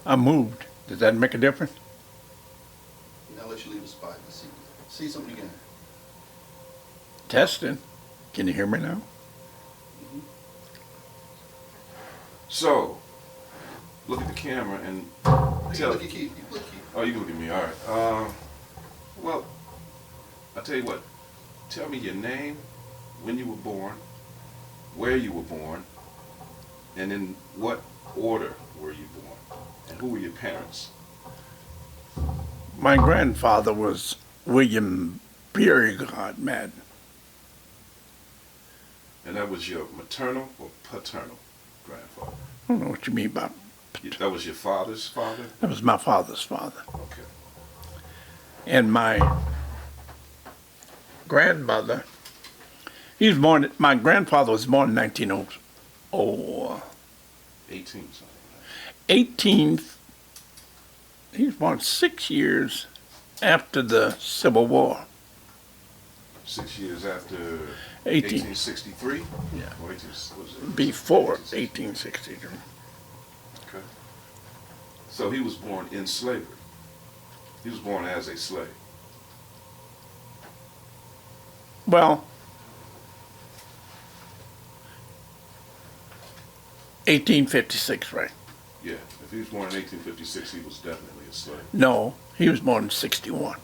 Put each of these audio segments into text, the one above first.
I moved. Does that make a difference? Now let you leave the spot. Let's see. See something again. Testing. Can you hear me now? Mm-hmm. So, look at the camera and You tell. look at Keith. You look at Keith. Oh, you can look at me. All right. Well, I'll tell you what. Tell me your name, when you were born, where you were born, and in what order were you born, and who were your parents? My grandfather was William Beauregard Madden. And that was your maternal or paternal grandfather? I don't know what you mean by That was your father's father? that. Was my father's father. Okay. And my grandmother, my grandfather was born in 18 something. 18, he was born 6 years after the Civil War. 6 years after 18. 1863? Yeah. Or 18, what was it? Before 1863. 1863. Okay. So he was born in slavery. He was born as a slave. Well, 1856, right? Yeah. If he was born in 1856, he was definitely a slave. No, he was born in 61.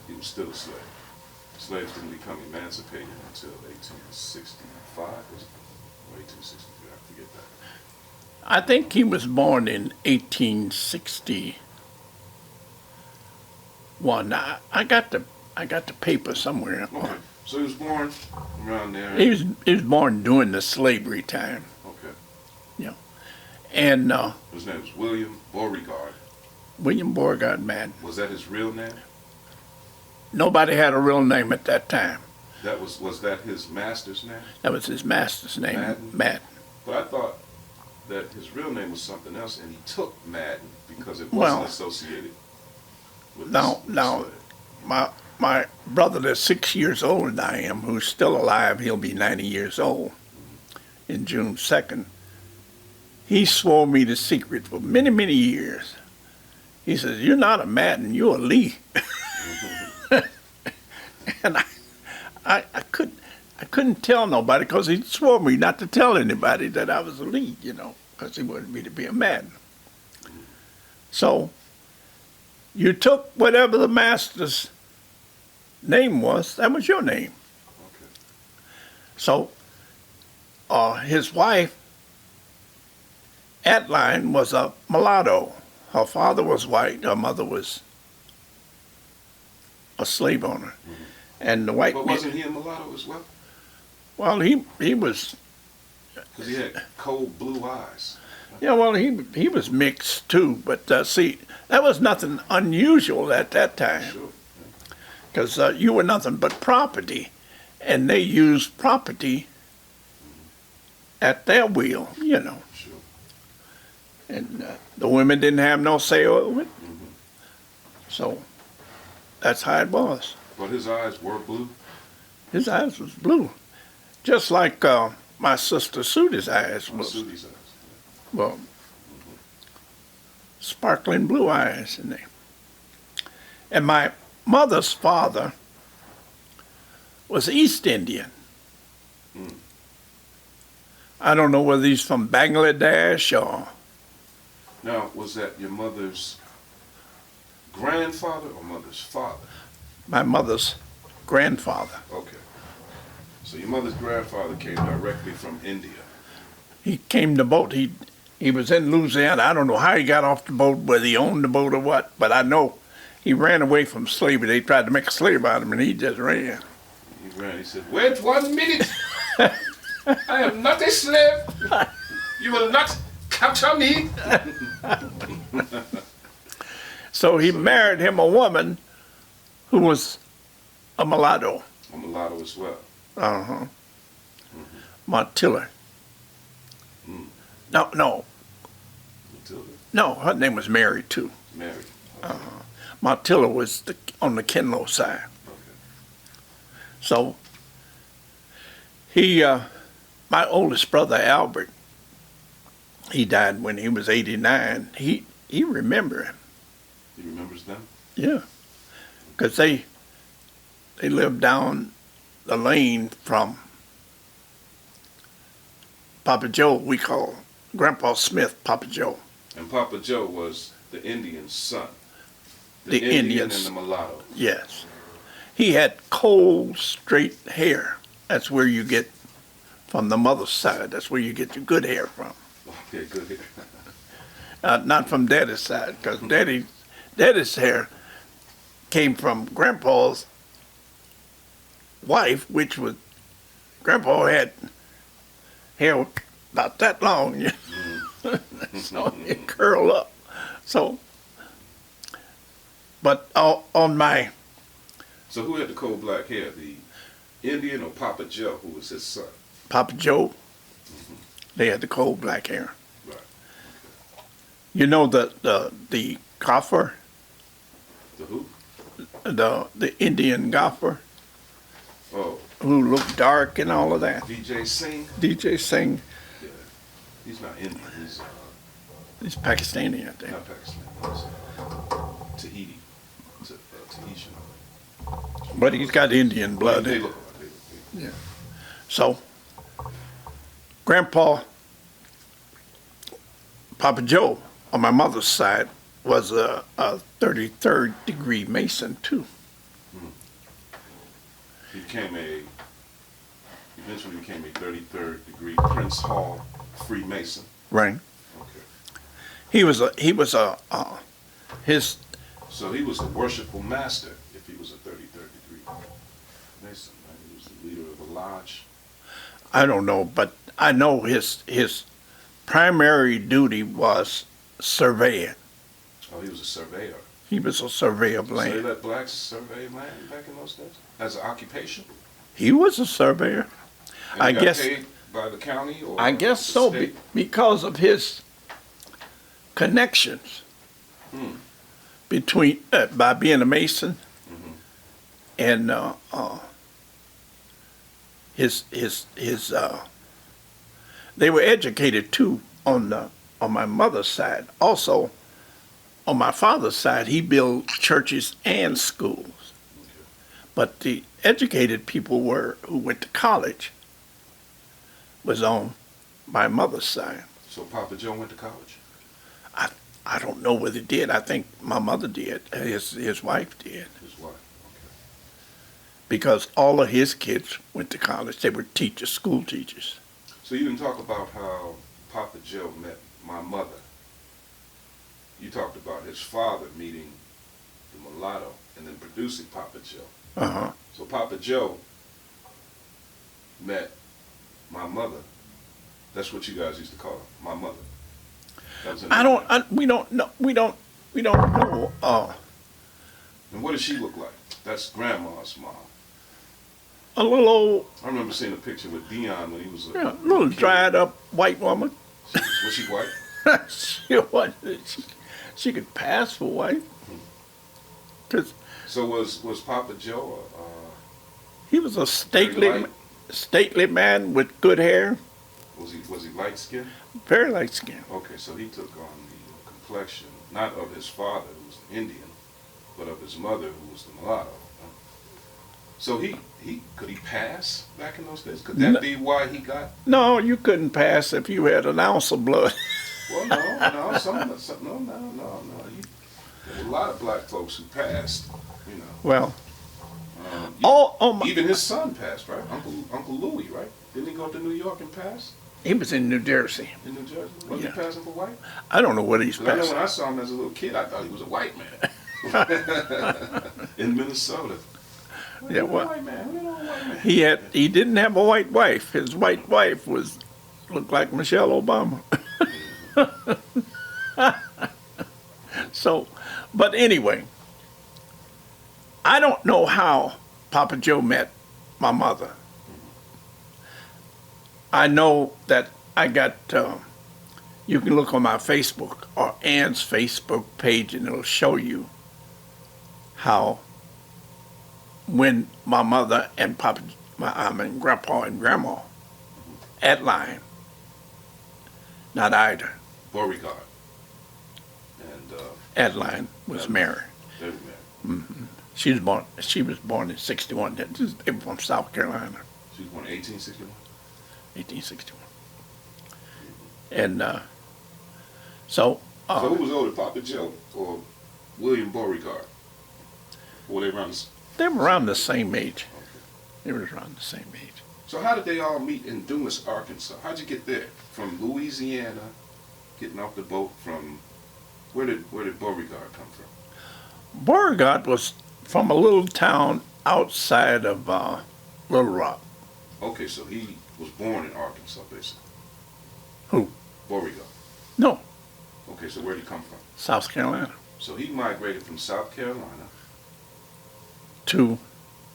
He was still a slave. Slaves didn't become emancipated until 1865, was it? Or 1863, I forget that. I think he was born in 1861. I got the paper somewhere. Okay. So he was born around there. He was born during the slavery time. Okay. Yeah. And His name was William Beauregard. William Beauregard Madden. Was that his real name? Nobody had a real name at that time. Was that his master's name? That was his master's name, Madden? Madden. But I thought that his real name was something else, and he took Madden because it Well, wasn't associated with Now, the now, slave. my brother that's 6 years older than I am, who's still alive, he'll be 90 years old in June 2nd. He swore me the secret for many, many years. He says, "You're not a Madden, you're a Lee." And I couldn't tell nobody because he swore me not to tell anybody that I was a Lee, because he wanted me to be a Madden. So you took whatever the master's name was, that was your name. Okay. So his wife, Adeline, was a mulatto. Her father was white, her mother was a slave owner. Mhm. And the white But man, wasn't he a mulatto as well? well, he was, Because he had cold blue eyes. yeah, well, he was mixed too. But see, that was nothing unusual at that time Sure. because you were nothing but property, and they used property at their will, Sure. and the women didn't have no say over it. Mm-hmm. So that's how it was. But his eyes were blue. His eyes was blue, just like my sister Sudie's eyes was. Sudie's eyes. Well, sparkling blue eyes in there. And my mother's father was East Indian. Mm. I don't know whether he's from Bangladesh or Now, was that your mother's grandfather or mother's father? my mother's grandfather. Okay. So your mother's grandfather came directly from India. He came to boat. He was in Louisiana. I don't know how he got off the boat, whether he owned the boat or what, but I know he ran away from slavery. They tried to make a slave out of him, and he just ran. He ran. He said, "Wait 1 minute. I am not a slave. You will not capture me." So he married him a woman who was a mulatto. A mulatto as well. Uh-huh. Montilla. Mm. No, Matilda. no, her name was Mary too. Mary. Montilla was on the Kenlow side. Okay. So my oldest brother Albert, he died when he was 89. he remember him. He remembers them? Yeah, because they lived down the lane from Papa Joe. We call Grandpa Smith Papa Joe. And Papa Joe was the Indian's son. The Indian Indians. and the mulatto. Yes. He had cold, straight hair. That's where you get, from the mother's side, that's where you get your good hair from. Okay, good here. Not from Daddy's side, because Daddy's hair came from Grandpa's wife, which was, Grandpa had hair about that long, you know? So it curled up. So, but on my, So who had the coal black hair? The Indian or Papa Joe, who was his son? Papa Joe, they had the cold black hair. Right. You know the golfer, The who? the Indian golfer Oh, who looked dark and all of that. DJ Singh? DJ Singh, Yeah. He's not Indian. He's he's Pakistani, I think. not Pakistani. He's Tahiti. Tahitian. But he's got Indian blood. They look alike. They look. So, Grandpa, Papa Joe, on my mother's side, was a 33rd degree Mason too. He eventually became a 33rd degree Prince Hall Freemason. Right. Okay. His, So he was a worshipful master if he was a 33rd degree Mason, right? He was the leader of a lodge. I don't know, but I know his primary duty was surveying. Oh, he was a surveyor. He was a surveyor of So they land. let blacks survey land back in those days as an occupation? He was a surveyor. And I they got guess- paid by the county or I guess the so, state? because of his connections between, by being a Mason and they were educated too on my mother's side. Also, on my father's side, he built churches and schools. But the educated people who went to college was on my mother's side. So Papa Joe went to college? I don't know whether he did. I think my mother did. His wife did. His wife. Okay. Because all of his kids went to college. They were teachers, school teachers. So you didn't talk about how Papa Joe met my mother. You talked about his father meeting the mulatto and then producing Papa Joe. Uh-huh. So Papa Joe met my mother. That's what you guys used to call her, my mother. That was in the- We don't know. And what does she look like? That's Grandma's mom. A little old, I remember seeing a picture with Dion when he was a little kid. dried up white woman. Was she white? she could pass for white. 'Cause So was Papa Joe he was a Very light. stately man with good hair, was he light skinned? very light skin. Okay, so he took on the complexion not of his father who was the Indian, but of his mother who was the mulatto. Huh? So he could he pass back in those days? Could that No. be why he got? No, you couldn't pass if you had an ounce of blood. Well, no. No. There were a lot of black folks who passed. You know. Well, my, Even his son passed, right? Uncle Louis, right? Didn't he go to New York and pass he was in New Jersey. in New Jersey? Wasn't Yeah. he passing for white? I don't know what he's 'Cause I know passing. when I saw him as a little kid, I thought he was a white man in Minnesota. Yeah, well, White man. Look at that white man. he didn't have a white wife. His white wife looked like Michelle Obama. So, but anyway, I don't know how Papa Joe met my mother. I know that I got, you can look on my Facebook or Ann's Facebook page and it'll show you how when my mother and Grandpa and Grandma at line, not either. Beauregard. And Adeline was married. they were married. She was born in 61. They were from South Carolina, She was born in 1861. 1861. And so So who was older, Papa Joe or William Beauregard? Or were they around the they were around the same age. Okay. They were around the same age. So how did they all meet in Dumas, Arkansas? How'd you get there? From Louisiana, getting off the boat from where did Beauregard come from? Beauregard was from a little town outside of Little Rock. Okay, so he was born in Arkansas, basically. Who? Beauregard. No, Okay, so where did he come from? South Carolina. So he migrated from South Carolina To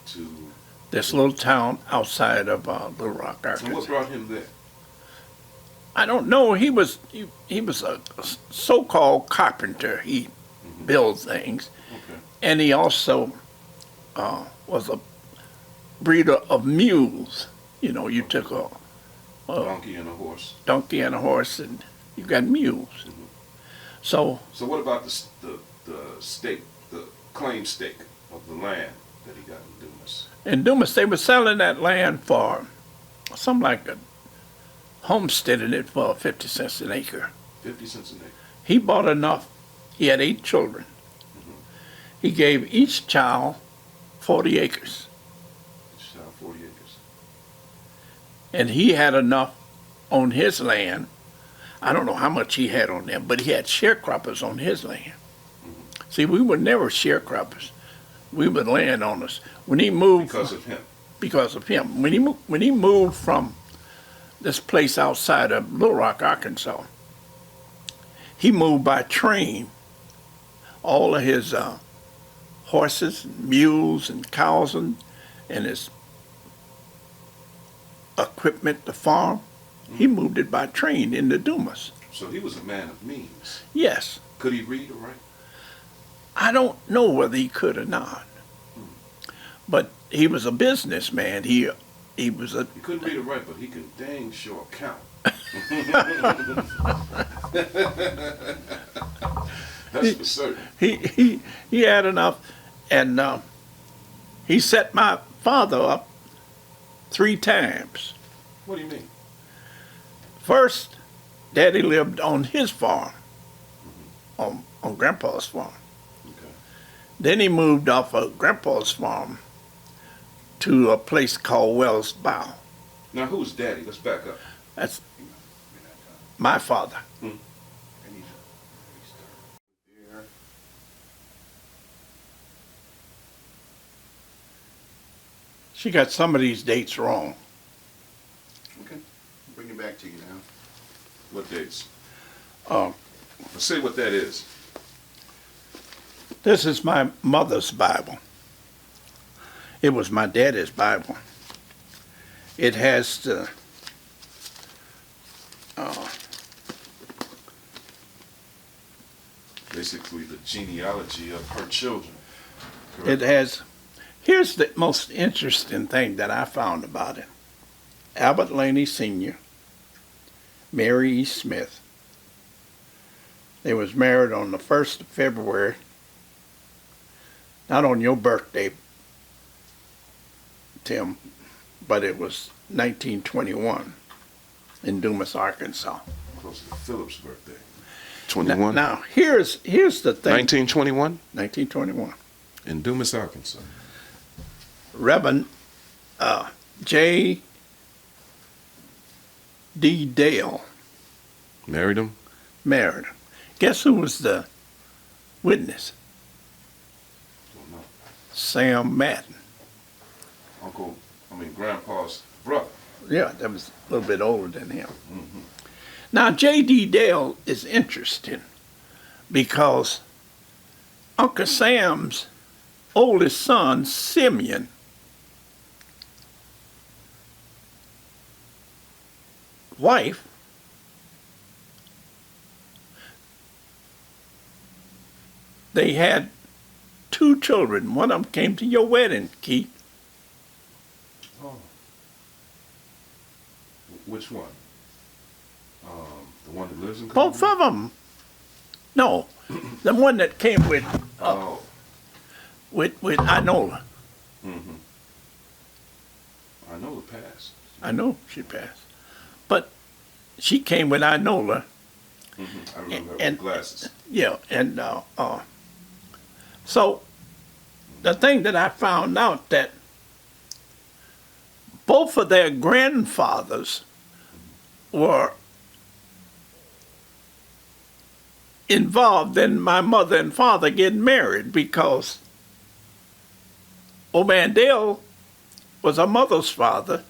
to. this little town outside of Little Rock, And what Arkansas. brought him there? I don't know. He was a so-called carpenter. He built things, Okay. and he also was a breeder of mules. You know, you took a Donkey and a horse. donkey and a horse, and you got mules. So So what about the stake, the claim stake of the land that he got in Dumas? in Dumas, they were selling that land for something like a homesteading it for 50 cents an acre. 50 cents an acre. He bought enough. He had 8 children. He gave each child 40 acres. Each child 40 acres. And he had enough on his land. I don't know how much he had on them, but he had sharecroppers on his land. See, we were never sharecroppers. We were landowners. When he moved, Because of him. because of him. When he moved from this place outside of Little Rock, Arkansas, he moved by train. All of his horses, and mules, and cows, and his equipment to farm, he moved it by train into Dumas. So he was a man of means. Yes. Could he read or write? I don't know whether he could or not, but he was a businessman. He was a He couldn't read or write, but he could dang sure count. That's for certain. he had enough, and he set my father up 3 times. What do you mean? First, Daddy lived on his farm, on Grandpa's farm. Okay. Then he moved off of Grandpa's farm to a place called Wells Bow. Now who's daddy? Let's back up. That's my father. She got some of these dates wrong. Okay. Bring it back to you now. What dates? Uh, Let's say what that is. This is my mother's Bible. It was my daddy's Bible. It has the Basically the genealogy of her children. it has. Here's the most interesting thing that I found about it. Albert Laney Sr., Mary E. Smith. They was married on the 1st of February, not on your birthday, Tim, but it was 1921 in Dumas, Arkansas. Close to Philip's birthday. Now here's the thing. 1921 1921. in Dumas, Arkansas. Reverend J. D. Dale Married him? married her. Guess who was the witness? Don't know. Sam Madden. Grandpa's brother. Yeah, that was a little bit older than him. Now, J.D. Dale is interesting because Uncle Sam's oldest son, Simeon, wife, they had 2 children. One of them came to your wedding, Keith. Oh. Which one? The one that lives in Both Columbia? of them. No, the one that came Oh. with Inola. Mm-hmm. I know the past. I know she passed, but she came with Inola. Mm-hmm. I remember her And- with glasses. Yeah, and so the thing that I found out that both of their grandfathers were involved in my mother and father getting married because old man Dale was her mother's father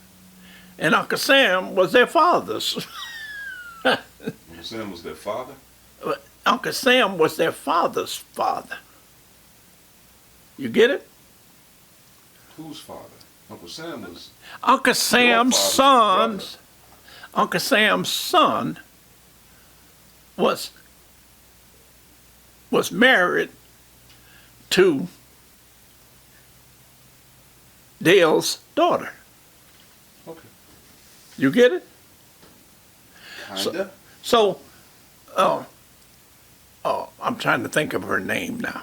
and Uncle Sam was their father's. Uncle Sam was their father? Uncle Sam was their father's father. You get it? Whose father? Uncle Sam was. Uncle Sam's father's son's Uncle Sam's son was married to Dale's daughter. Okay. You get it? Kinda. So, I'm trying to think of her name now.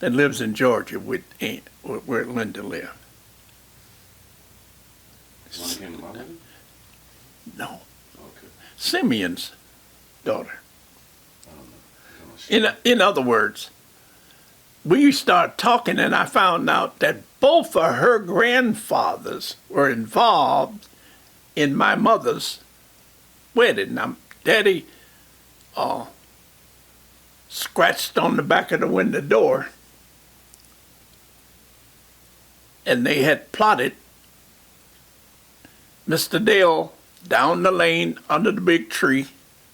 That lives in Georgia with Aunt, where Linda lived. The one that came to my wedding? No, Okay. Simeon's daughter. I don't know. I'm not sure. In other words, we started talking and I found out that both of her grandfathers were involved in my mother's wedding. Now, Daddy scratched on the back of the window door and they had plotted Mr. Dale down the lane under the big tree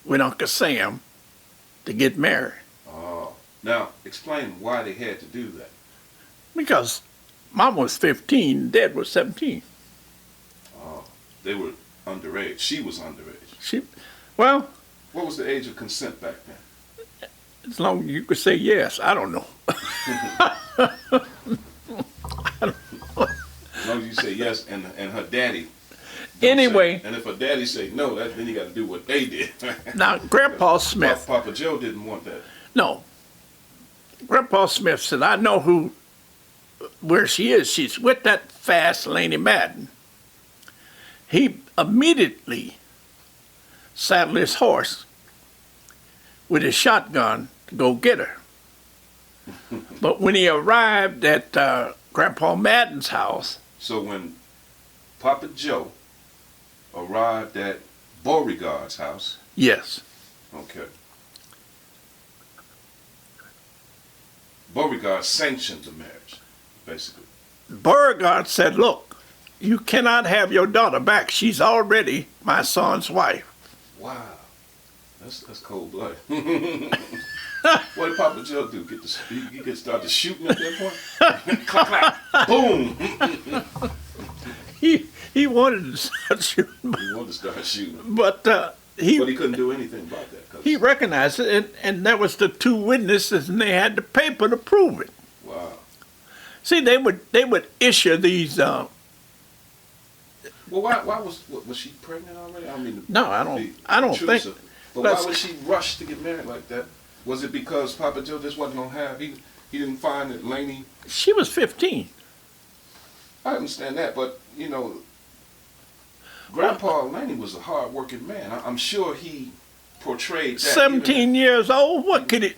with Uncle Sam to get married. Oh. Now, explain why they had to do that. Because Mom was 15, Dad was 17. Oh. They were underage. She was underage. Well, What was the age of consent back then? as long as you could say yes, I don't know. As long as you say yes, and her daddy. don't Anyway. say- and if her daddy say no, then you got to do what they did. Now, Grandpa Smith, Papa Joe didn't want that. no. Grandpa Smith said, I know where she is. She's with that fast Laney Madden. He immediately saddled his horse with his shotgun to go get her. But when he arrived at Grandpa Madden's house, So when Papa Joe arrived at Beauregard's house, yes, okay, Beauregard sanctioned the marriage, basically. Beauregard said, look, you cannot have your daughter back. She's already my son's wife. Wow, that's cold blooded. What did Papa Joe do? He get started shooting at that point? Clap, clap, boom! He wanted to start shooting, He wanted to start shooting, but but he he couldn't do anything about that. 'Cause- he recognized it, and that was the two witnesses, and they had the paper to prove it. Wow. See, they would issue these. Well, why was she pregnant already? I mean, No, I don't think. intrusive. But why Let's- would she rush to get married like that? Was it because Papa Joe just wasn't gonna have? He didn't find that Laney. She was 15. I understand that, but you know, Grandpa Laney was a hard-working man. I'm sure he portrayed that. 17 years old. What could it?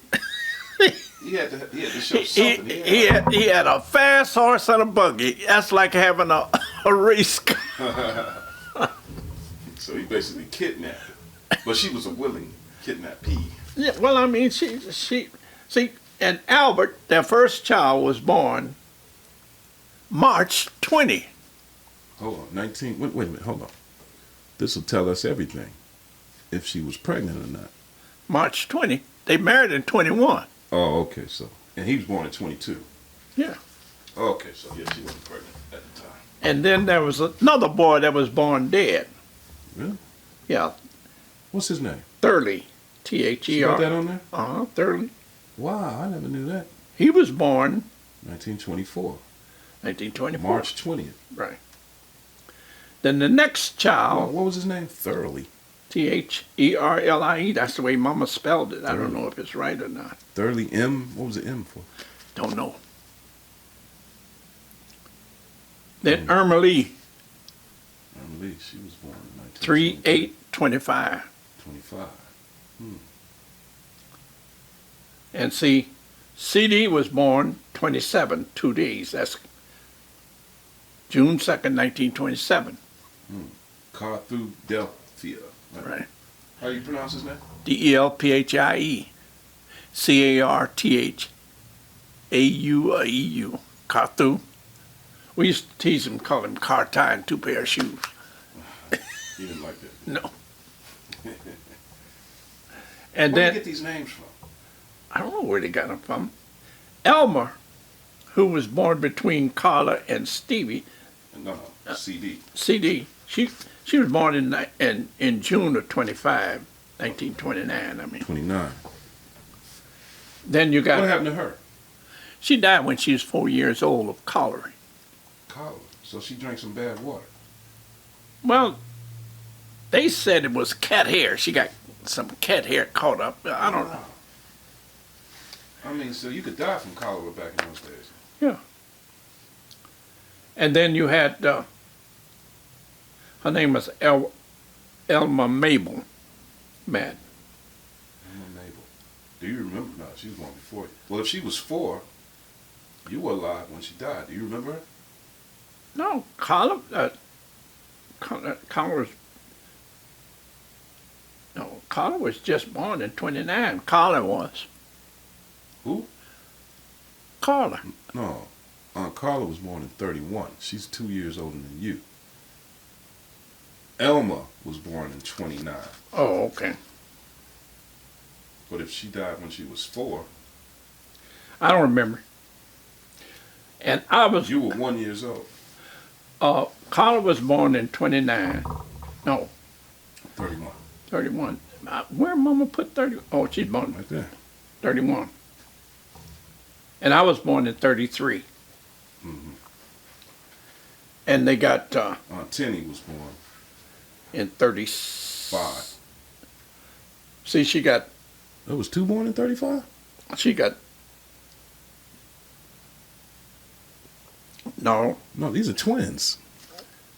He had to show something. He had a fast horse and a buggy. That's like having a race car. So he basically kidnapped her, but she was a willing kidnappee. Yeah, well, I mean, she see, and Albert, their first child, was born March 20. Hold on, 19. Wait a minute. Hold on. This will tell us everything, if she was pregnant or not. March 20. They married in 21. Oh, okay. So, and he was born in 22. Yeah. Okay, so yeah, she wasn't pregnant at the time. And then there was another boy that was born dead. Really? Yeah, What's his name? Thurley, You got that T-H-E-R. on there? Thurley. Wow, I never knew that. He was born 1924, 1924. March 20th. Right. Then the next Oh, child, what was his name? Thoroughly. Therlie. That's the way Mama spelled it. I don't know if it's right or not. Thurley M. What was the M for? Don't know. Then Irma Lee, Lee. She was born in 3/8/25. 25. And see, CD was born 27, 2 days. That's June 2nd, 1927. Carthudelphia. Right. How you pronounce his name? DELPHIE. CARTHAUEU. Carthu. We used to tease him, call him car tie and 2 pair of shoes. You didn't like that. No. And Where then, did you get these names from? I don't know where they got them from. Elmer, who was born between Carla and Stevie, No, CD. CD, she was born in June of 25, 1929, I mean. 29. Then you got, What happened to her? she died when she was 4 years old of cholera. Cholera. So she drank some bad water. Well, they said it was cat hair. She got some cat hair caught up. I don't know. I mean, so you could die from cholera back in those days. Yeah. And then you had, her name was Elma Mabel Madden. Emma Mabel. Do you remember? No, she was born before you. Well, if she was 4, you were alive when she died. Do you remember her? No, Carla was just born in 29. Carla was. Who? Carla. No. Aunt Carla was born in 31. She's 2 years older than you. Elma was born in 29. Oh, okay. But if she died when she was 4, I don't remember. And I was, you were 1 year old. Carla was born in 29. No, 31. 31. Where Mama put 30? Oh, she's born Right there. 31. And I was born in 33. Mm-hmm. And they got Aunt Tenny was born in 35. 5. See, she got, There was 2 born in 35? no, No, these are twins.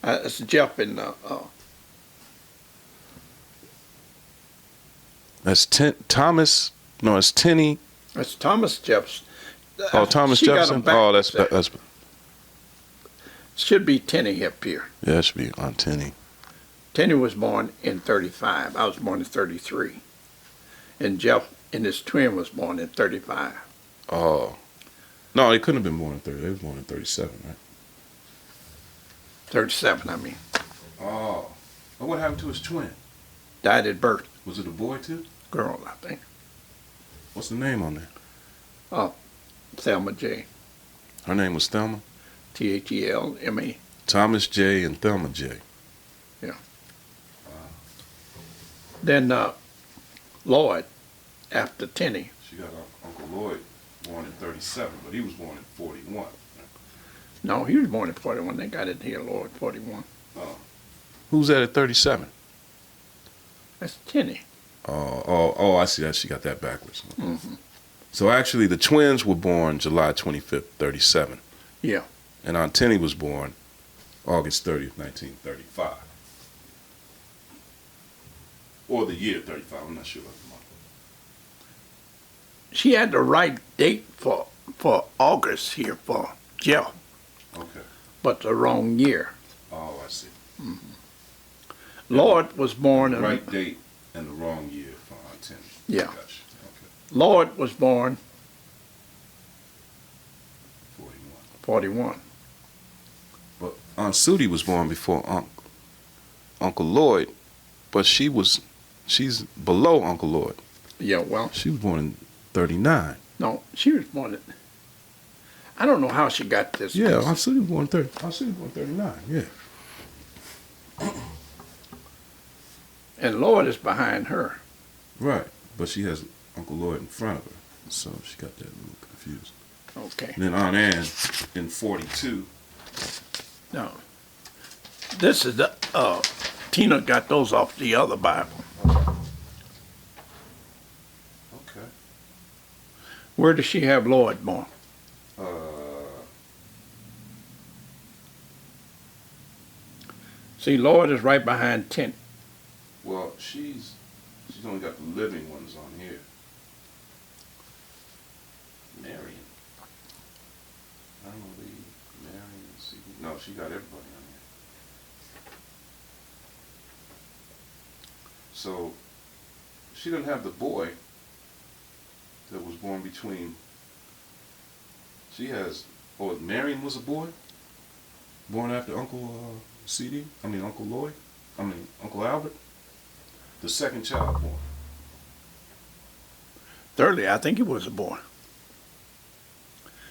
it's Jeff and, That's Thomas. No, it's Tenny. it's Thomas Jeffs. Oh, Thomas She got Jefferson. 'em back. Oh, that's Should be Tenny up here. yeah, that should be Aunt Tenny. Tenny was born in 35. I was born in 33. And Jeff and his twin was born in 35. Oh, no, they couldn't have been born in 30. They was born in 37, right? 37, I mean. Oh, and what happened to his twin? Died at birth. Was it a boy too? Girl, I think. What's the name on there? Thelma J. Her name was Thelma. Thelma. Thomas J. and Thelma J. Then Lloyd, after Tenny. She got Uncle Lloyd born in 37, but he was born in 41. No, he was born in 41. They got it here, Lloyd, 41. Oh. Who's that at 37? That's Tenny. Oh, I see that. She got that backwards. Mm-hmm. So actually, the twins were born July 25th, 37. Yeah. And Aunt Tenny was born August 30th, 1935. Or the year 35. I'm not sure about the month. She had the right date for August here for Jeff, Okay. but the wrong year. Oh, I see. Lloyd was born The in right date and the wrong year for Aunt Tenny. Yeah. Gotcha. Okay. Lloyd was born 41. 41. But Aunt Sudie was born before Uncle Lloyd, but she's below Uncle Lloyd. Yeah, well, She was born in 39. no, she was born in, I don't know how she got this. Yeah, Aunt Sudie was born 30. Aunt Sudie was born 39. Yeah. And Lloyd is behind her. Right. But she has Uncle Lloyd in front of her, so she got that a little confused. Okay. And then Aunt Ann in 42. No. This is the Tina got those off the other Bible. Okay. Where does she have Lloyd born? Uh, See, Lloyd is right behind Tina. well, she's only got the living ones on here. Marion. I don't believe Marion. No, she got everybody on here. So she didn't have the boy that was born between. She has. Oh, Marion was a boy, born after Uncle CD. I mean Uncle Lloyd. I mean Uncle Albert. The second child born. Thirdly, I think he was a boy.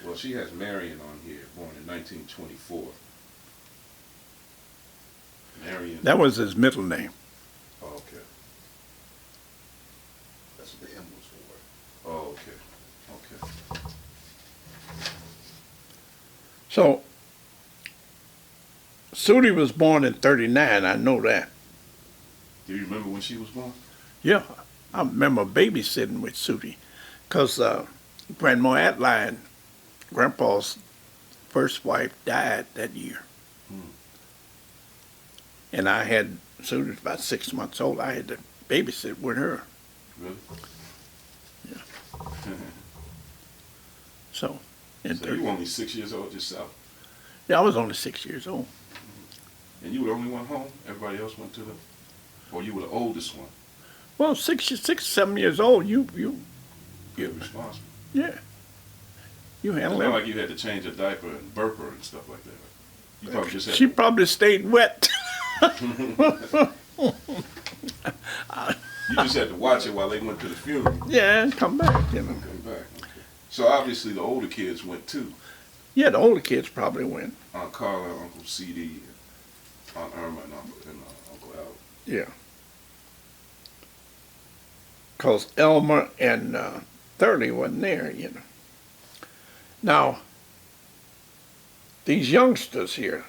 Well, she has Marion on here, born in 1924. Marion. That was his middle name. Oh, okay. That's what the M was for. Oh, okay. Okay. So, Sudi was born in 39, I know that. Do you remember when she was born? Yeah, I remember babysitting with Sudi, because Grandma Atline, Grandpa's first wife, died that year. And I had, Sudi was about 6 months old, I had to babysit with her. Really? Yeah. So, in So you were only 6 years old yourself, yeah, I was only 6 years old. and you were the only one home. Everybody else went to the, or you were the oldest one. Well, 7 years old, you You're responsible. yeah. You It's handle not it. like you had to change a diaper and burp her and stuff like that. You probably just had. She probably stayed wet. You just had to watch it while they went to the funeral. Yeah, and come back, you know. Come back. Okay. So obviously the older kids went too. Yeah, the older kids probably went. Aunt Carla, Uncle CD, Aunt Irma, and Uncle Al. Yeah. Because Elmer and Thurley wasn't there, you know. Now, these youngsters here,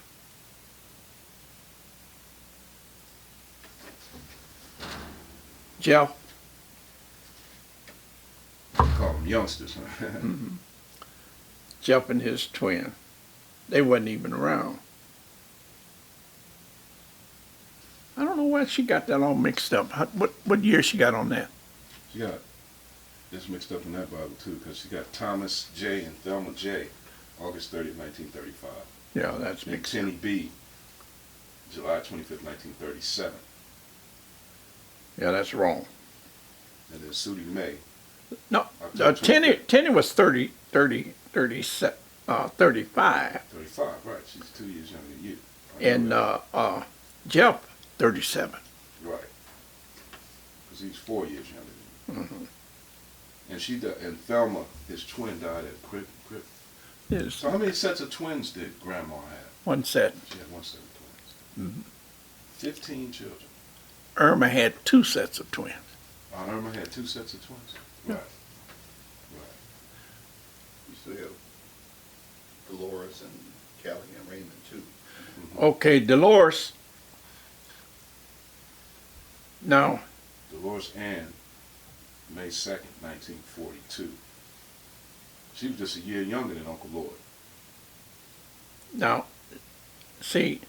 Jeff, Call them youngsters, huh? Jeff and his twin, they wasn't even around. I don't know why she got that all mixed up. What year she got on that? She got this mixed up in that Bible too, because she got Thomas J. and Thelma J. August 30th, 1935. Yeah, that's And mixed Tenny B. July 25th, 1937. Yeah, that's wrong. And then Sudi May. No, October 25th. Tenny was 35. 35, right. She's 2 years younger than you. I know And Jeff, 37. that. Right. Because he's 4 years younger than you. Mm-hmm. And Thelma, his twin, died at Crip. Yes, So how many sets of twins did Grandma have? one set. She had one set of twins. 15 children. Irma had 2 sets of twins. Irma had 2 sets of twins. Yeah. Right. Right. You still have Dolores and Callie and Raymond too. Okay, Dolores. Now, Dolores Ann, May 2nd, 1942. She was just a year younger than Uncle Lloyd. see,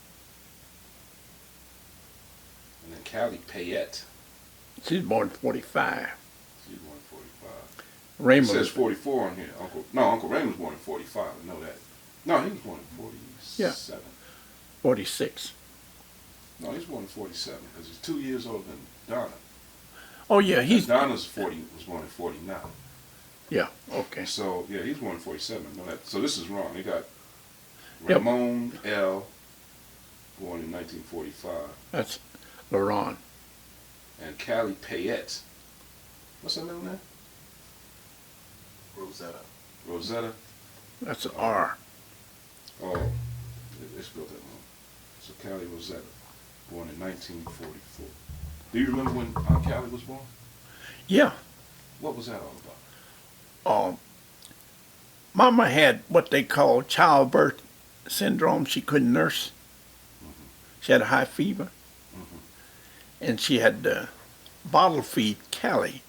And then Callie Payette, she's born 45. she's born in 45. It Raymond says was 44 on here. Uncle Raymond was born in 45. I know that. No, he was born in 47. 46. No, he was born in 47 because he's 2 years older than Donna. Oh, yeah, And he's, Donna's 40 was born in 49. yeah, okay. So yeah, he's born in 47. I know that. So this is wrong. They got Yep. Ramon L. born in 1945, That's Laron. and Callie Payette. What's her middle name? Rosetta. Rosetta. That's an R. Oh, they spelled that wrong. So Callie Rosetta, born in 1944. Do you remember when Callie was born? Yeah. What was that all about? Mama had what they call childbirth syndrome. She couldn't nurse. She had a high fever. and she had to bottle feed Callie.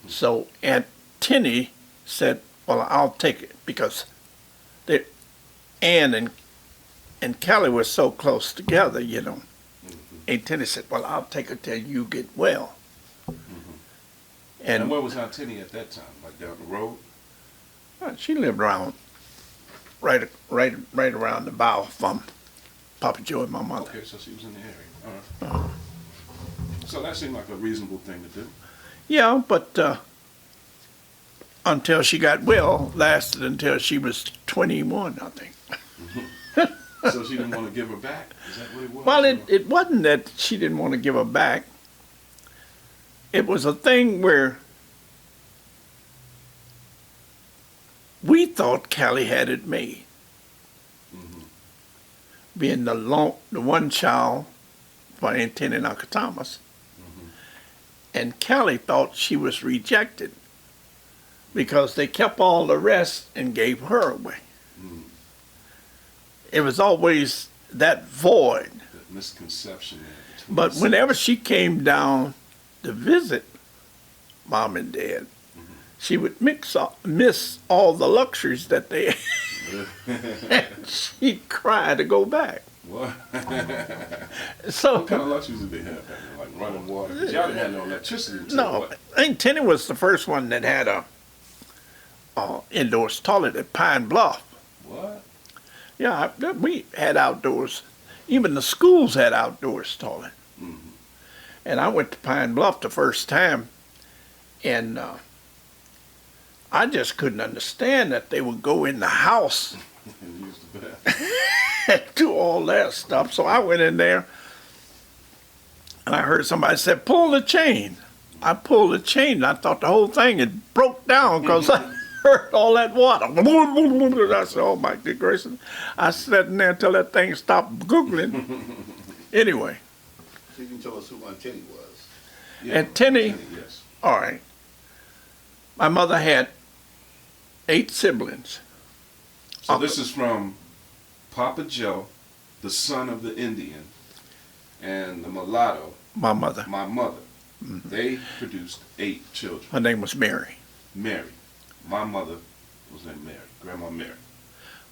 So Aunt Tinny said, "Well, I'll take it," because they, Ann and Callie were so close together, you know. Aunt Tinny said, "Well, I'll take her till you get well." And where was Aunt Tinny at that time? Like down the road? She lived around right around the bow from Papa Joe and my mother. Okay, so she was in the area. All right. So that seemed like a reasonable thing to do. Yeah, but until she got well, lasted until she was 21, I think. So she didn't want to give her back? Is that what it was? Well, it wasn't that she didn't want to give her back. It was a thing where we thought Callie had it made. Being the one child for Aunt Tinny and Uncle Thomas. And Callie thought she was rejected because they kept all the rest and gave her away. It was always that void. That misconception there between But the whenever she came down to visit Mom and Dad, she would miss all the luxuries that they and she'd cry to go back. What? So, What kind of luxuries did they have back then? Like running water? 'Cause y'all didn't have no electricity until no, what? I think Tinny was the first one that had a indoors toilet at Pine Bluff. What? Yeah, we had outdoors. Even the schools had outdoors toilet. And I went to Pine Bluff the first time, and I just couldn't understand that they would go in the house And use the bathroom. and do all that stuff. So I went in there, and I heard somebody say, "Pull the chain." I pulled the chain, and I thought the whole thing had broke down because I heard all that water. I said, "Oh my good gracious!" I sat in there until that thing stopped googling. Anyway, So you can tell us who Aunt Tinny was. Yeah, And Tinny- yes. all right. My mother had 8 siblings. So this is from Papa Joe, the son of the Indian, and the mulatto, My mother. my mother. They produced 8 children. Her name was Mary. Mary. My mother was named Mary, Grandma Mary.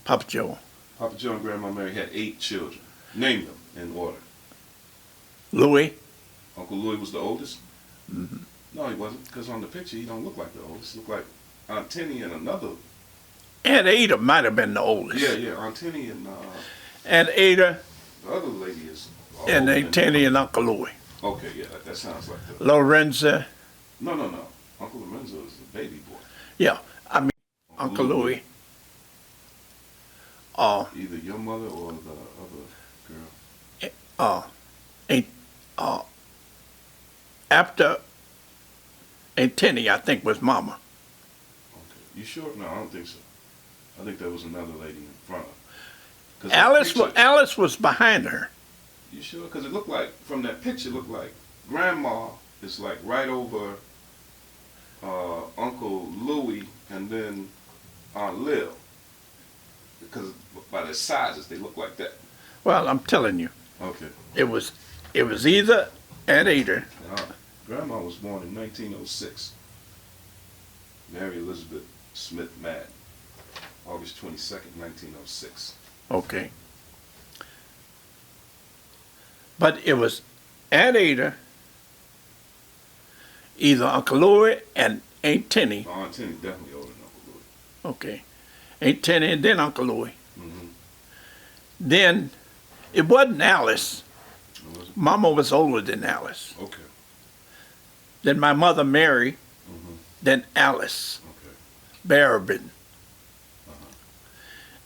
Papa Joe. Papa Joe and Grandma Mary had 8 children. Name them in order. Louis. Uncle Louis was the oldest? No, he wasn't, because on the picture he don't look like the oldest. He looked like Aunt Tinny and another. Aunt Ada might have been the oldest. Yeah, Aunt Tinny and Aunt Ada the other lady is. and older Aunt than- Tinny and Uncle Louis. Okay, yeah, that sounds like the. Lorenza. No. Uncle Lorenzo is the baby boy. Yeah, I mean Uncle Louis. Either your mother or the other girl. Aunt, after Aunt Tinny, I think was Mama. Okay. You sure? No, I don't think so. I think there was another lady in front of her. 'Cause that Alice was behind her. You sure? Because it looked like, from that picture, it looked like Grandma is like right over Uncle Louis and then Aunt Lil. Because by their sizes, they look like that. Well, I'm telling you, Okay. it was either Aunt Ada. Grandma was born in 1906. Mary Elizabeth Smith Madden. August 22nd, 1906. Okay. But it was Aunt Ada, either Uncle Louis and Aunt Tinny. Aunt Tinny definitely older than Uncle Louis. Okay. Aunt Tinny and then Uncle Louis. Mm-hmm. Then it wasn't Alice. What was it? Mama was older than Alice. Okay. Then my mother Mary, Mm-hmm. then Alice Okay. Barabin.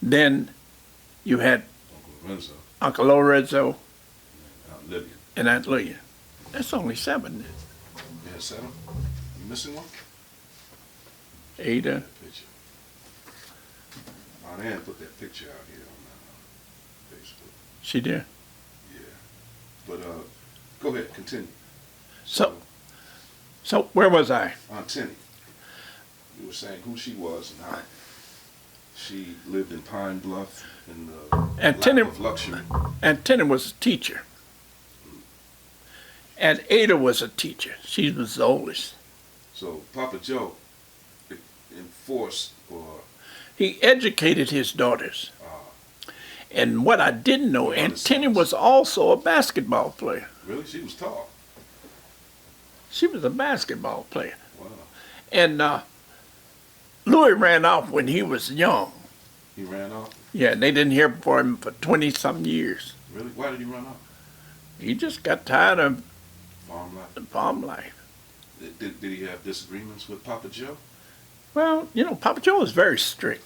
Then you had Uncle Lorenzo Uncle Lorenzo and Aunt Lydia. and Aunt Lydia. That's only 7. You had 7? You missing one? Ada. Picture. Aunt Ann put that picture out here on Facebook. She did. Yeah. But go ahead, continue. So where was I? Aunt Tinny. You were saying who she was and how she lived in Pine Bluff in the Aunt lap Tinny, of luxury. Aunt Tinny was a teacher. And Ada was a teacher. She was the oldest. So Papa Joe enforced or He educated his daughters. And what I didn't know, Your Aunt mother's Tenny sons. was also a basketball player. really, she was tall. She was a basketball player. Wow. And Louis ran off when he was young. He ran off. Yeah, they didn't hear from him for 20-some years. Really? Why did he run off? He just got tired of Farm life. the farm life. Did he have disagreements with Papa Joe? Well, you know, Papa Joe was very strict.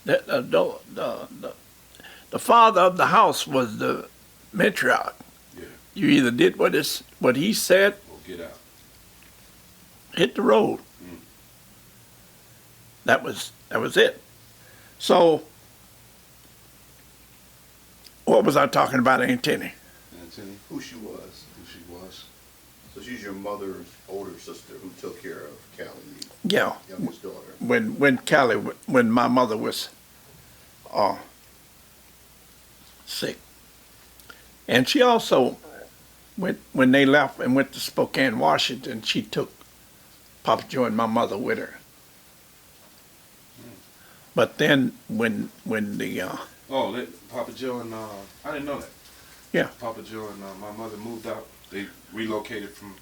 The father of the house was the matriarch. Yeah. You either did what he said, Or get out. hit the road. That was it. So, what was I talking about, Aunt Tenny? Anthony, Who she was. who she was. So she's your mother's older sister who took care of Callie, Yeah, the youngest daughter. when my mother was sick, and she also when they left and went to Spokane, Washington. She took Papa Joe and my mother with her. But then when the Papa Joe and I didn't know that. Yeah. Papa Joe and my mother moved out. They relocated from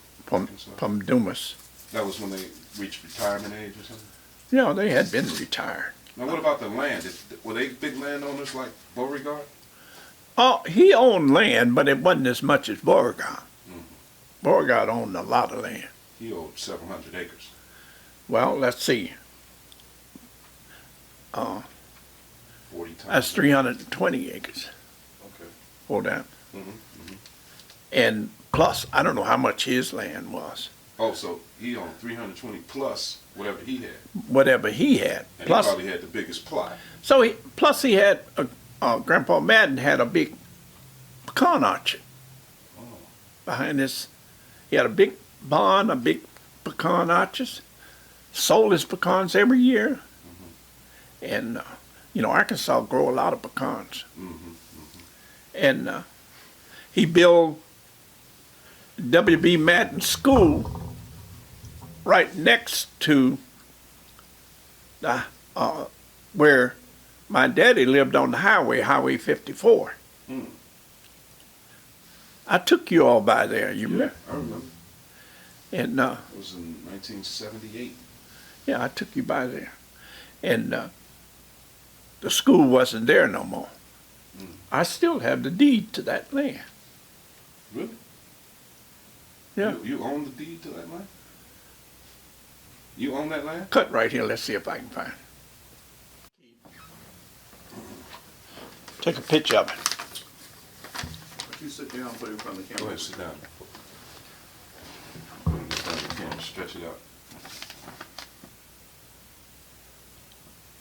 from Dumas, That was when they reached retirement age or something. you know, they had been retired. Now, what about the land? Were they big landowners like Beauregard? Oh, he owned land, but it wasn't as much as Beauregard. Beauregard owned a lot of land. He owed several hundred acres. Well, let's see. 40 times. That's 320 acres. Okay. Hold on. Mm-hmm. And plus, I don't know how much his land was. Oh, so he owned 320 plus whatever he had. Whatever he had. And Plus, he probably had the biggest plot. so he had, Grandpa Madden had a big pecan orchard Oh. behind his. He had a big barn, a big pecan orchard. Sold his pecans every year. And, you know, Arkansas grow a lot of pecans. And he built W.B. Madden School right next to the, where my daddy lived on the highway, Highway 54. I took you all by there, you remember? I remember. And It was in 1978. yeah, I took you by there. And the school wasn't there no more. I still have the deed to that land. Really? Yeah. You own the deed to that land? You own that land? Cut right here. Let's see if I can find it. Take a picture of it. If you sit down, put it in front of the Go camera. ahead, sit down. Put it in front of the camera, stretch it out.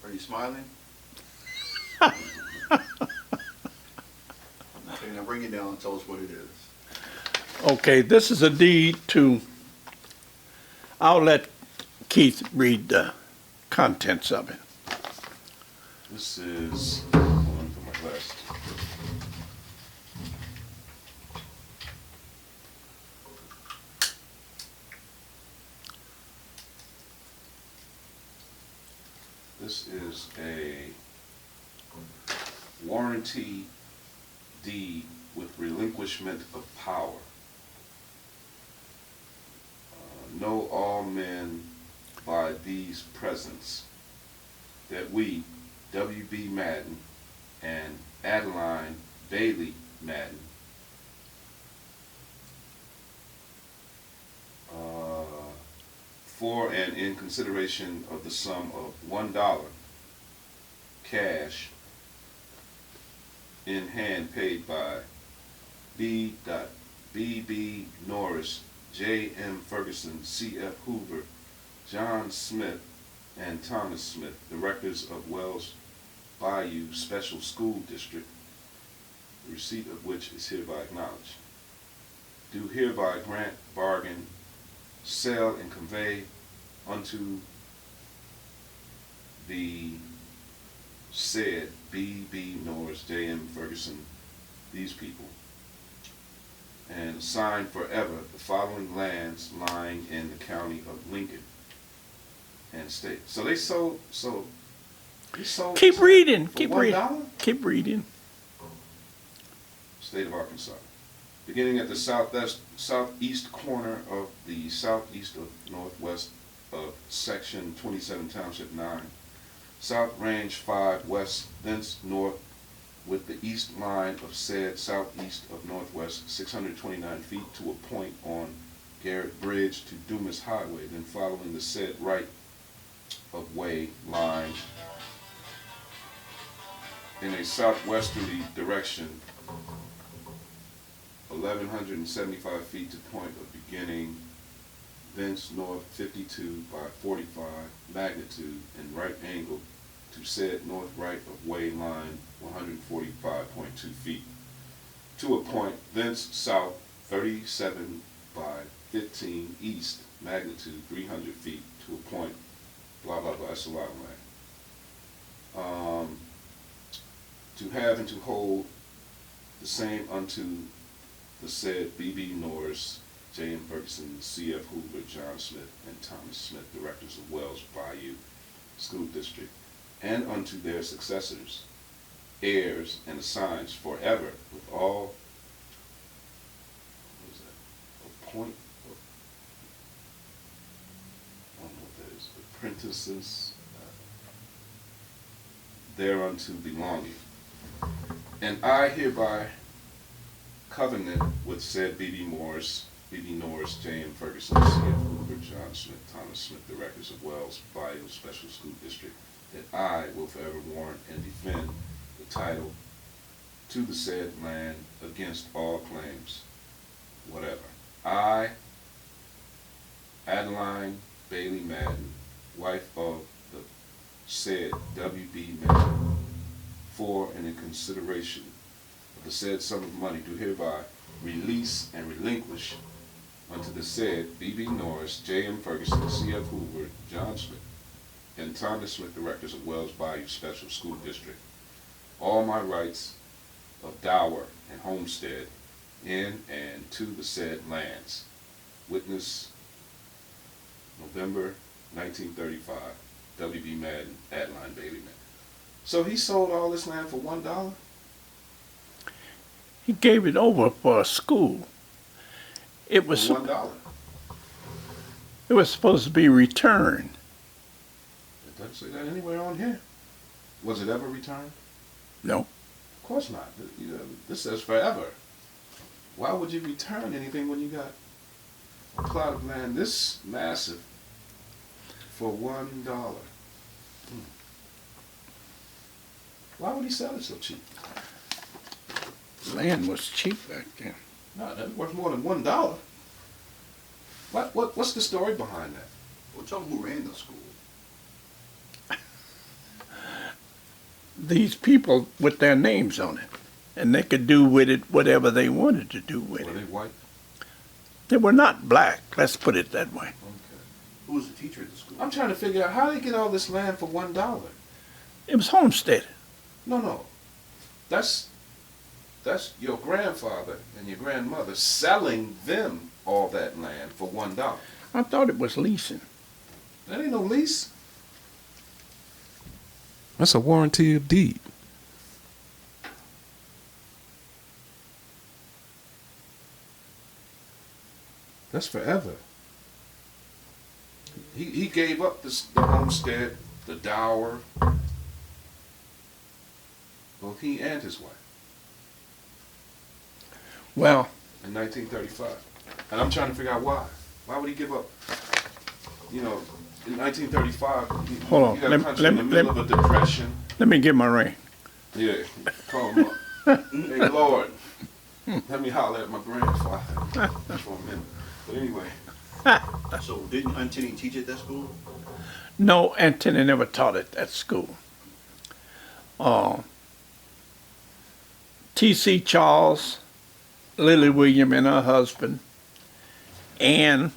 Are you smiling? Okay, now bring it down and tell us what it is. Okay, this is a deed to. I'll let Keith read the contents of it. This is, hold on for my glasses. This is a warranty deed with relinquishment of power. Know all men by these presents that we, W.B. Madden and Adeline Bailey Madden, for and in consideration of the sum of $1 cash in hand paid by B.B. Norris, J.M. Ferguson, C.F. Hoover, John Smith, and Thomas Smith, directors of Wells Bayou Special School District, the receipt of which is hereby acknowledged. Do hereby grant, bargain, sell, and convey unto the said B.B. Norris, J.M. Ferguson, these people, and assigned forever the following lands lying in the county of Lincoln and state. So they sold. Keep reading. For Keep $1? reading. Keep reading. State of Arkansas. Beginning at the southeast corner of the southeast of northwest of section 27, township 9, south range 5 west, thence north with the east line of said southeast of northwest 629 feet to a point on Garrett Bridge to Dumas Highway, then following the said right of way line in a southwesterly direction 1,175 feet to point of beginning, thence north 52 by 45 magnitude and right angle to said north right of way line 145.2 feet to a point, thence south 37 by 15 east magnitude 300 feet to a point, blah blah blah. That's a lot of land. To have and to hold the same unto the said B.B. Norris, J.M. Ferguson, C.F. Hoover, John Smith, and Thomas Smith, directors of Wells Bayou School District, and unto their successors, heirs, and assigns forever with all, what is that, appoint, I don't know what that is, apprentices, thereunto belonging. And I hereby covenant with said B.B. Norris, J.M. Ferguson, C.F. Hoover, John Smith, Thomas Smith, directors of Wells Bayou Special School District, that I will forever warrant and defend the title to the said land against all claims, whatever. I, Adeline Bailey Madden, wife of the said W.B. Madden, for and in consideration of the said sum of money, do hereby release and relinquish unto the said B.B. Norris, J.M. Ferguson, C.F. Hoover, John Smith, and Thomas Smith, directors of Wells Bayou Special School District, all my rights of dower and homestead in and to the said lands. Witness November 1935, W.B. Madden, Adeline Bailey Madden. So he sold all this land for $1? He gave it over for a school. It was For $1. it was supposed to be returned. It doesn't say that anywhere on here. Was it ever returned? No. Of course not. This says forever. Why would you return anything when you got a plot of land this massive for $1? Why would he sell it so cheap? Land was cheap back then. No, that's worth more than $1. What's the story behind that? Well, tell them who ran the school. These people with their names on it, and they could do with it whatever they wanted to do with Were it. they white? They were not black, let's put it that way. Okay. Who was the teacher at the school? I'm trying to figure out how they get all this land for $1. It was homesteaded. No. That's your grandfather and your grandmother selling them all that land for $1. I thought it was leasing. That ain't no lease. That's a warranty of deed. That's forever. He gave up the homestead, the dower, both he and his wife, Well, in 1935. And I'm trying to figure out why. Why would he give up? You know, in 1935, Hold on. you got a Let- country let in the me- middle of a depression. let me get my ring. Yeah, call him up. Hey, Lord, let me holler at my grandfather for a minute. But anyway, So didn't Antony teach at that school? No, Anthony never taught at that school. T.C. Charles, Lily William and her husband, and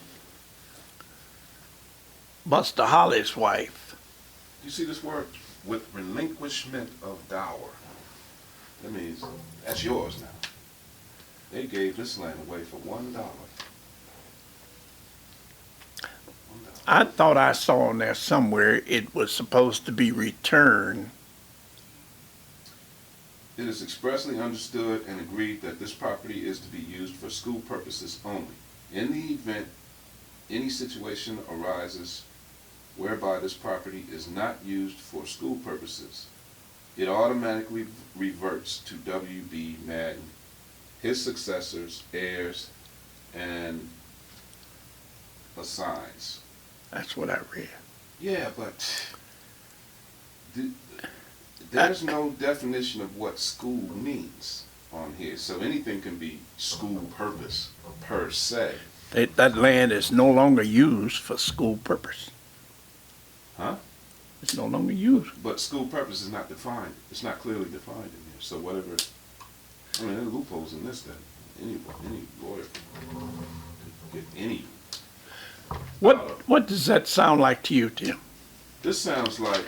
Buster Holly's wife. you see this word? With relinquishment of dower. That means that's yours now. They gave this land away for $1. I thought I saw on there somewhere it was supposed to be returned. It is expressly understood and agreed that this property is to be used for school purposes only. In the event any situation arises whereby this property is not used for school purposes, it automatically reverts to W.B. Madden, his successors, heirs, and assigns. That's what I read. Yeah, but there's no definition of what school means on here. So anything can be school purpose per se. That land is no longer used for school purpose. Huh? It's no longer used. But school purpose is not defined. It's not clearly defined in here. So whatever, I mean, there are loopholes in this that any lawyer could get any. What does that sound like to you, Tim? This sounds like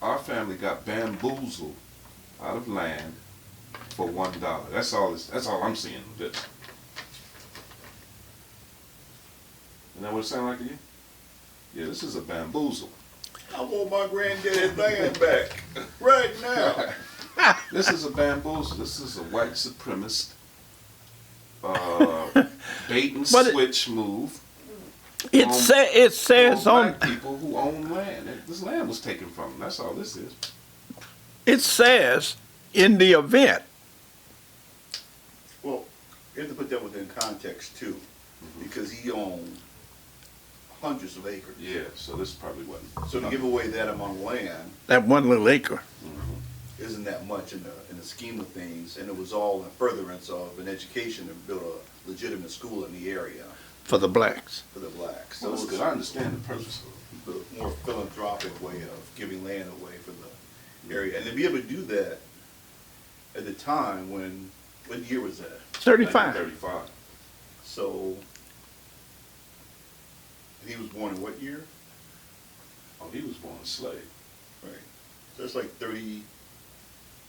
our family got bamboozled out of land for $1. That's all I'm seeing with this. Isn't that what it sounds like to you? Yeah, this is a bamboozle. I want my granddaddy's land back right now. This is a bamboozle. This is a white supremacist bait and switch move. It says on. Black people who own land. This land was taken from them. That's all this is. It says in the event. Well, you have to put that within context too, because he owned hundreds of acres. Yeah, so this probably wasn't. So to give away that amount of land That one little acre. isn't that much in the scheme of things, and it was all in furtherance of an education to build a legitimate school in the area For the blacks. for the blacks. So So it's it's good. I understand the purpose. a more philanthropic way of giving land away for the area, and to be able to do that at the time when, what year was that? 35. 35. So he was born in what year? Oh, he was born a slave. Right. So it's like 30,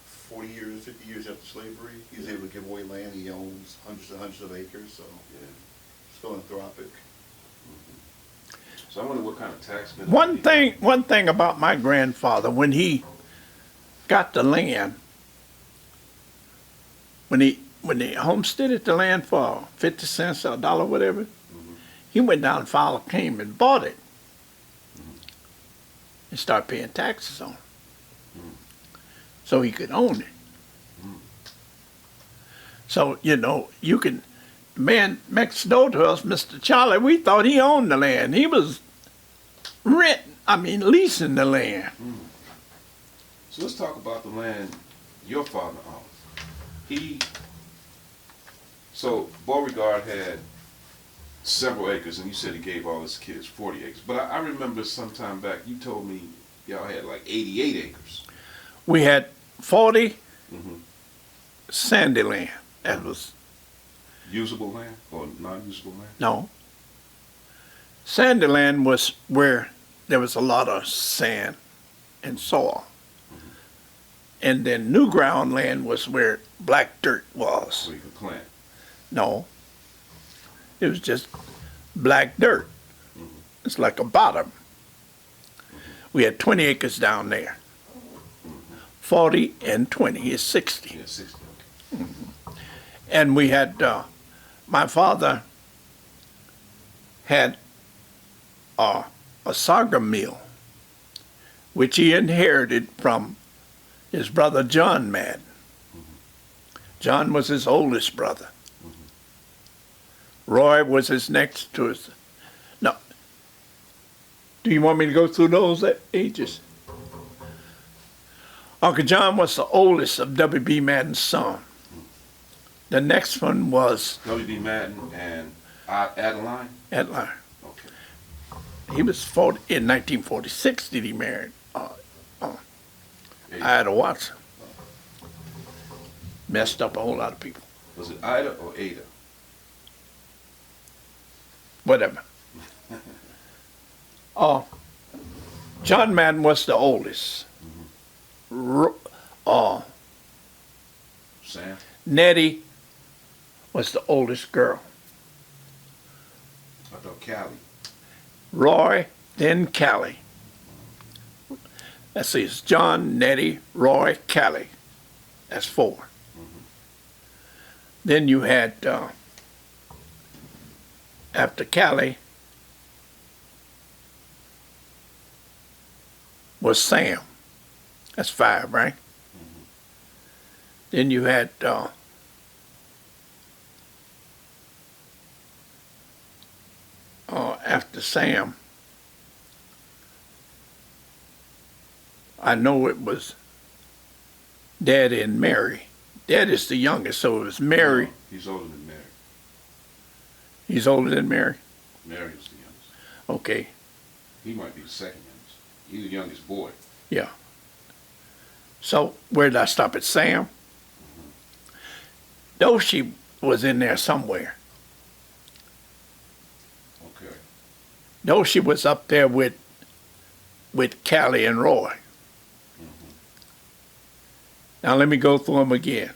40 years, 50 years after slavery. He's able to give away land. He owns hundreds and hundreds of acres, so Yeah. it's philanthropic. So I wonder what kind of tax benefit. One thing about my grandfather, when he got the land, when they homesteaded the land for 50 cents or a dollar, whatever, he went down and filed a claim and bought it. And started paying taxes on it. So he could own it. So, you can, man next door to us, Mr. Charlie, we thought he owned the land. He was leasing the land. So let's talk about the land your father owned. So Beauregard had several acres, and you said he gave all his kids 40 acres. But I remember some time back, you told me y'all had like 88 acres. We had 40 sandy land. That was, Usable land or non-usable land? no. Sandy land was where there was a lot of sand and soil. And then new ground land was where black dirt was. So you could plant. No. It was just black dirt. It's like a bottom. We had 20 acres down there. 40 and 20 is 60. Yeah, 60. And we had, my father had a sorghum mill, which he inherited from his brother John Madden. John was his oldest brother. Roy was his next to his. No. Do you want me to go through those ages? Uncle John was the oldest of W.B. Madden's son. The next one was W.B. Madden and Adeline? Adeline. Okay. He was 40, in 1946 did he marry Ida Watson. Messed up a whole lot of people. Was it Ida or Ada? Whatever. John Madden was the oldest. Sam? Nettie was the oldest girl. I thought Cali. Roy, then Callie. Let's see, it's John, Nettie, Roy, Callie. That's 4. Then you had, after Callie, was Sam. That's 5, right? Then you had after Sam, I know it was Daddy and Mary. Daddy's the youngest, so it was Mary. No, he's older than Mary. He's older than Mary? Mary was the youngest. Okay, He might be the second youngest. He's the youngest boy. yeah. So where did I stop at Sam? Doshi was in there somewhere. Okay. Doshi was up there with Callie and Roy. Now let me go through them again.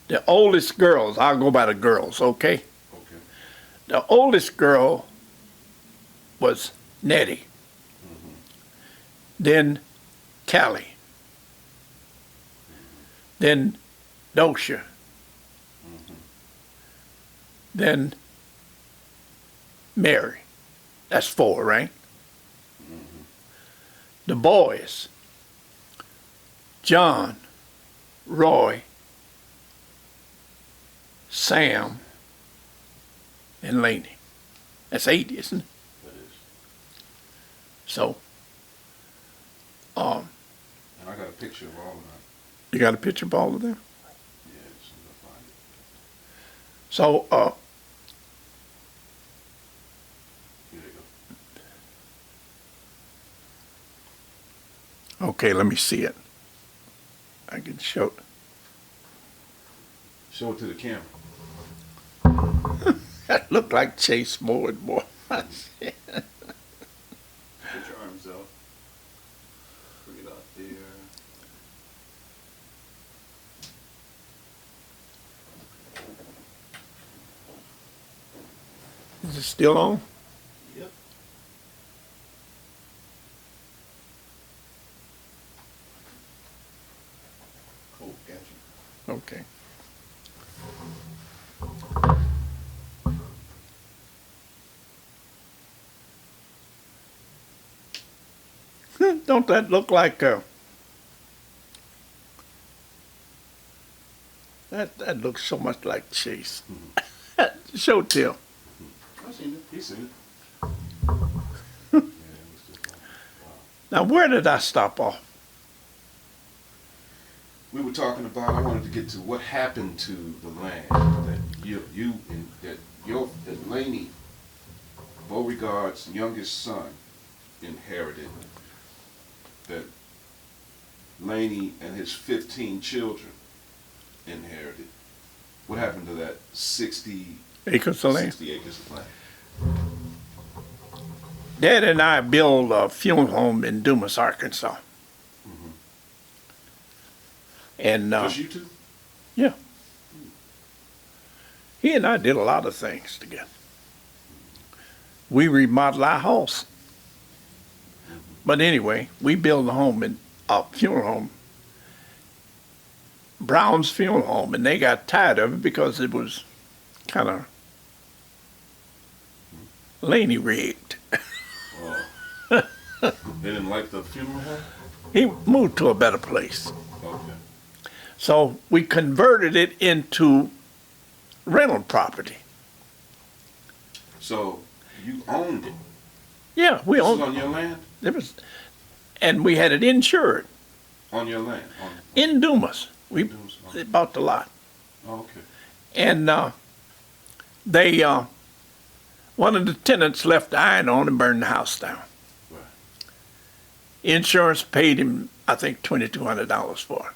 The oldest girls, I'll go by the girls, okay? Okay. The oldest girl was Nettie. Then Callie. Then Dosha. Then Mary. That's 4, right? The boys, John, Roy, Sam, and Laney. That's 8, isn't it? That is. So, And I got a picture of all of them. you got a picture of all of them? Yeah, as soon as I find it. So, Here they go. okay, let me see it. I can show it. Show it to the camera. That looked like Chase Boyd, boy. Put your arms out. Bring it out there. Is it still on? Yep. Cool, gotcha. Okay. Don't that look like that looks so much like Chase. Show Till. I've seen it. He's seen it. Yeah, it was just like, wow. Now where did I stop off? We were talking about. I wanted to get to what happened to the land that Laney, Beauregard's youngest son, inherited. That Laney and his 15 children inherited. What happened to that 60 Acres of land. 60 acres of land? Dad and I built a funeral home in Dumas, Arkansas. And Just you two? yeah, he and I did a lot of things together. We remodeled our house. But anyway, we built a funeral home, Brown's Funeral Home, and they got tired of it because it was kind of Laney rigged. They didn't like the funeral home? He moved to a better place. Okay. So we converted it into rental property. So you owned it. Yeah, we This is owned on your land? and we had it insured On your land? in Dumas. We Dumas, okay. bought the lot. Oh, okay. And they, one of the tenants left the iron on and burned the house down. Right. Insurance paid him, I think, $2,200 for it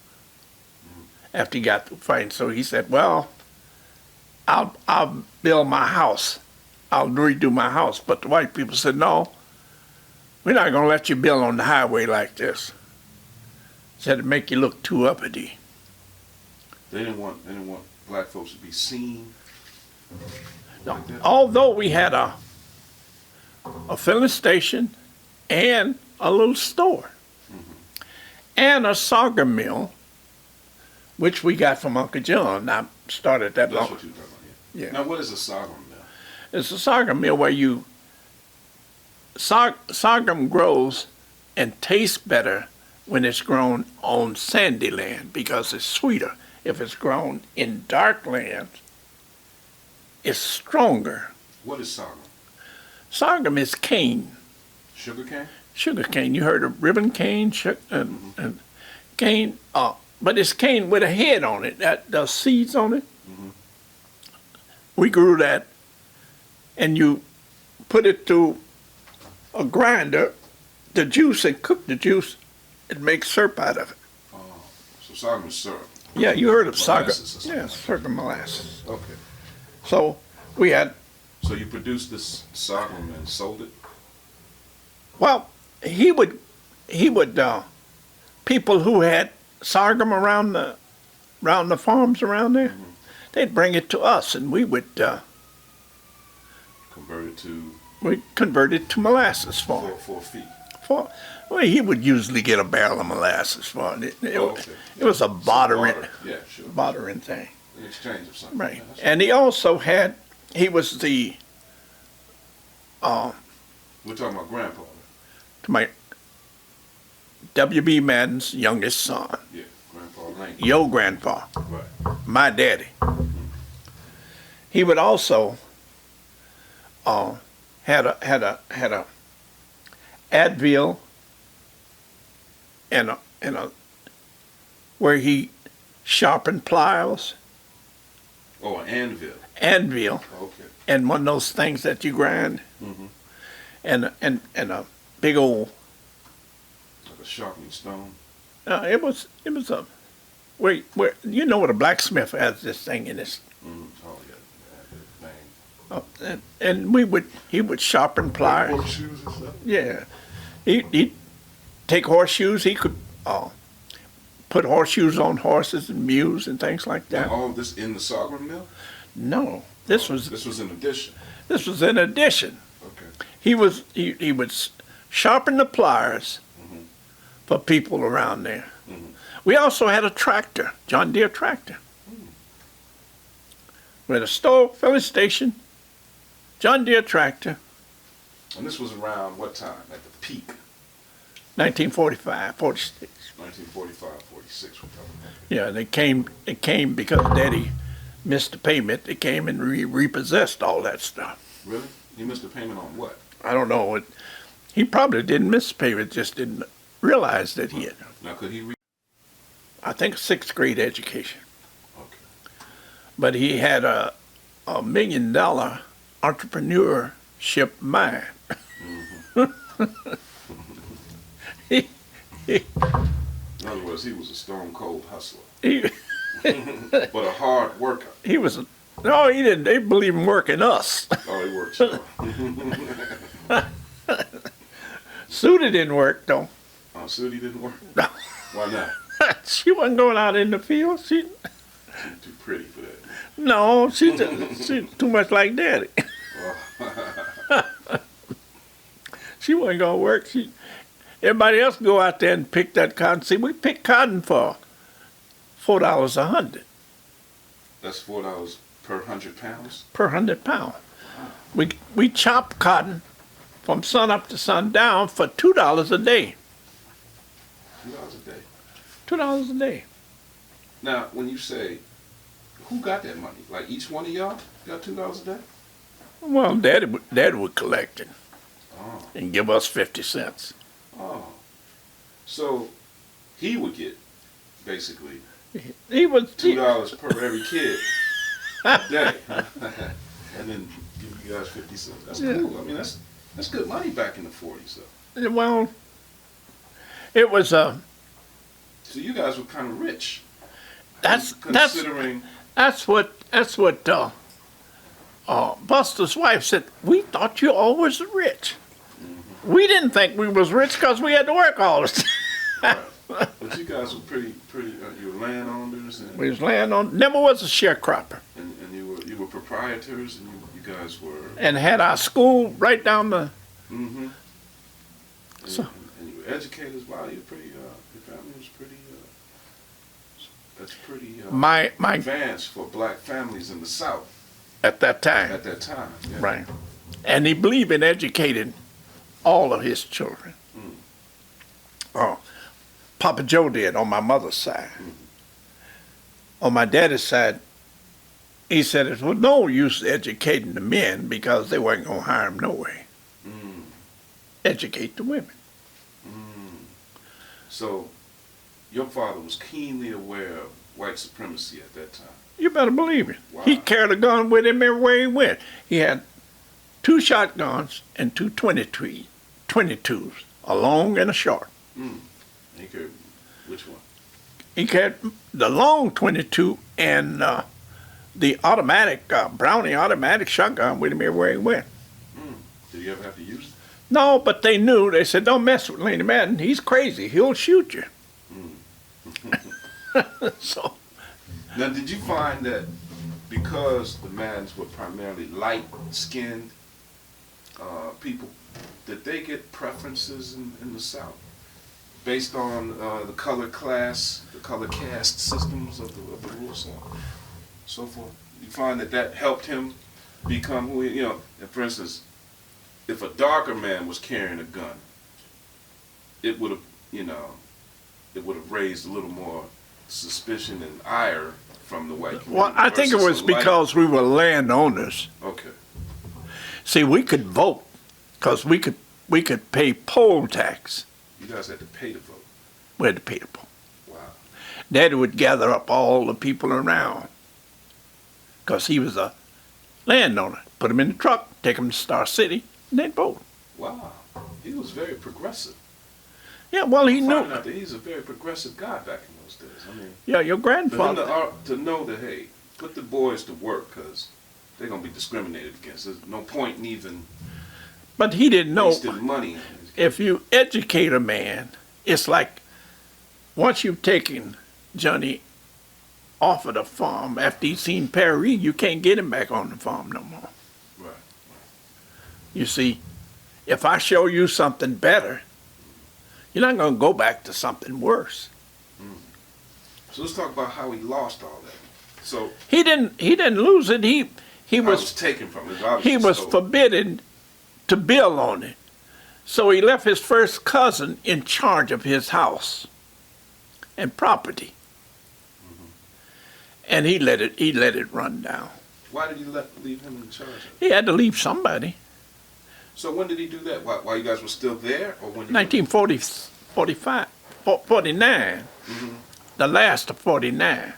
after he got through fighting. So he said, well, I'll build my house. I'll redo my house. But the white people said, no, we're not going to let you build on the highway like this. Said it'd make you look too uppity. They didn't want black folks to be seen? No, Like that? although we had a filling station and a little store and a sorghum mill, which we got from Uncle John. I started that That's long. what you're talking about, yeah. Yeah. Now, what is a sorghum mill? It's a sorghum mill where sorghum grows and tastes better when it's grown on sandy land because it's sweeter. If it's grown in dark land, it's stronger. What is sorghum? Sorghum is cane, Sugar cane? sugar cane. You heard of ribbon cane, and cane, but it's cane with a head on it that does seeds on it. We grew that, and you put it through a grinder, the juice, and cook the juice, and make syrup out of it. So sorghum is syrup. Yeah, you heard of sorghum. Molasses or something Yeah, like that. sorghum molasses. Okay. So we had, So you produced this sorghum and sold it? well, he would, people who had sorghum around the farms around there, they'd bring it to us, and we would, Converted to we converted to molasses for him. for a fee. Well, he would usually get a barrel of molasses for it. Okay. It was a bartering, Yeah, sure. bartering thing. In exchange of something. Right. Yeah, that's- And he also had, he was the, We're talking about grandpa. to my W.B. Madden's youngest son, Yeah, Grandpa Lane. your grandpa, Right. my daddy. He would also had a Advil and a where he sharpened pliers, Oh, an anvil. Advil, Okay. and one of those things that you grind, Mm-hmm. and a big old. Like a sharpening stone. It was a where you know what a blacksmith has this thing in his. Mm-hmm. Oh, yeah. Yeah, the name. And he would sharpen pliers. Horseshoes and stuff? Yeah, he'd take horseshoes. He could put horseshoes on horses and mules and things like Now, that. all of this in the sorghum mill? No, this was in addition. in addition. Okay. He would sharpen the pliers for people around there. We also had a tractor, John Deere tractor. We had a store, filling station, John Deere tractor, And this was around what time? At the peak? 1945, 46. 1945, 46. We're talking about. Yeah, it came because Daddy missed the payment. They came and repossessed all that stuff. Really? You missed a payment on what? I don't know. He probably didn't miss the payment, just didn't realize that he had, Now, could he I think, a sixth grade education. Okay. But he had a $1 million entrepreneurship mind. he, In other words, he was a stone cold hustler, he, but a hard worker. he was, no, he didn't. They believe in working us. Oh, he worked hard. Suda didn't work, though. Oh, Sudi didn't work? No. Why not? She wasn't going out in the field. Too pretty for that. No, she too much like Daddy. She wasn't gonna work. Everybody else go out there and pick that cotton. See, we pick cotton for $4 a hundred That's $4 per 100 pounds? per 100 pound. We chop cotton from sun up to sundown for $2 a day. $2 a day. $2 a day. Now, when you say, who got that money? Like each one of y'all got $2 a day? Well, Daddy would collect it Oh. and give us 50 cents. Oh. So he would get basically He was $2 per every kid a day. And then give you guys 50 cents. That's Yeah. cool. I mean, that's good money back in the 40s, though. well. It was So you guys were kind of rich. that's Considering That's what Buster's wife said. We thought you all was rich. We didn't think we was rich because we had to work all the time. But you guys were pretty. You were landowners, and We was laying on, never was a sharecropper. and you were proprietors, and you guys were. And had our school right down the, Mm-hmm. So- And you were educators. Wow, you're pretty. Your family was pretty. That's pretty. my Advanced for black families in the South at that time. at that time. Yeah. Right. And he believed in educating all of his children. Oh, Papa Joe did on my mother's side. On my daddy's side, he said it was no use educating the men because they weren't going to hire them no way. Mm. Educate the women. So, your father was keenly aware of white supremacy at that time. You better believe it. Wow. He carried a gun with him everywhere he went. He had 2 shotguns and 2 22s, a long and a short. He carried which one? He carried the long 22 and the automatic, Brownie automatic shotgun with him everywhere he went. Did you ever have to use it? No, but they knew. They said, don't mess with Laney Madden. He's crazy. He'll shoot you. So, Now, did you find that because the Maddens were primarily light-skinned people, did they get preferences in the South based on the color class, the color caste systems of the rural South, so forth? You find that helped him become who he, for instance, if a darker man was carrying a gun, it would have raised a little more suspicion and ire from the white community. well, I think it versus was a light- because we were landowners. Okay. See, we could vote because we could pay poll tax. You guys had to pay to vote. We had to pay the poll. Wow. Daddy would gather up all the people around because he was a landowner. Put them in the truck, take them to Star City, and they'd vote. Wow. He was very progressive. Yeah, well, he knew. Finding out that he's a very progressive guy back in those days. I mean, Yeah, your for him grandfather. to know that, hey, put the boys to work because they're going to be discriminated against. There's no point in even But he didn't know. wasting money. If you educate a man, it's like once you've taken Johnny off of the farm after he's seen Perry, you can't get him back on the farm no more. Right. You see, if I show you something better, you're not going to go back to something worse. So let's talk about how he lost all that. So He didn't lose it. He I was was taken from it. he was forbidden to build on it. So he left his first cousin in charge of his house and property. And he let it run down. Why did you leave him in charge of it? He had to leave somebody. So when did he do that? While you guys were still there, or when? 1940, 45, 49, the last of 49.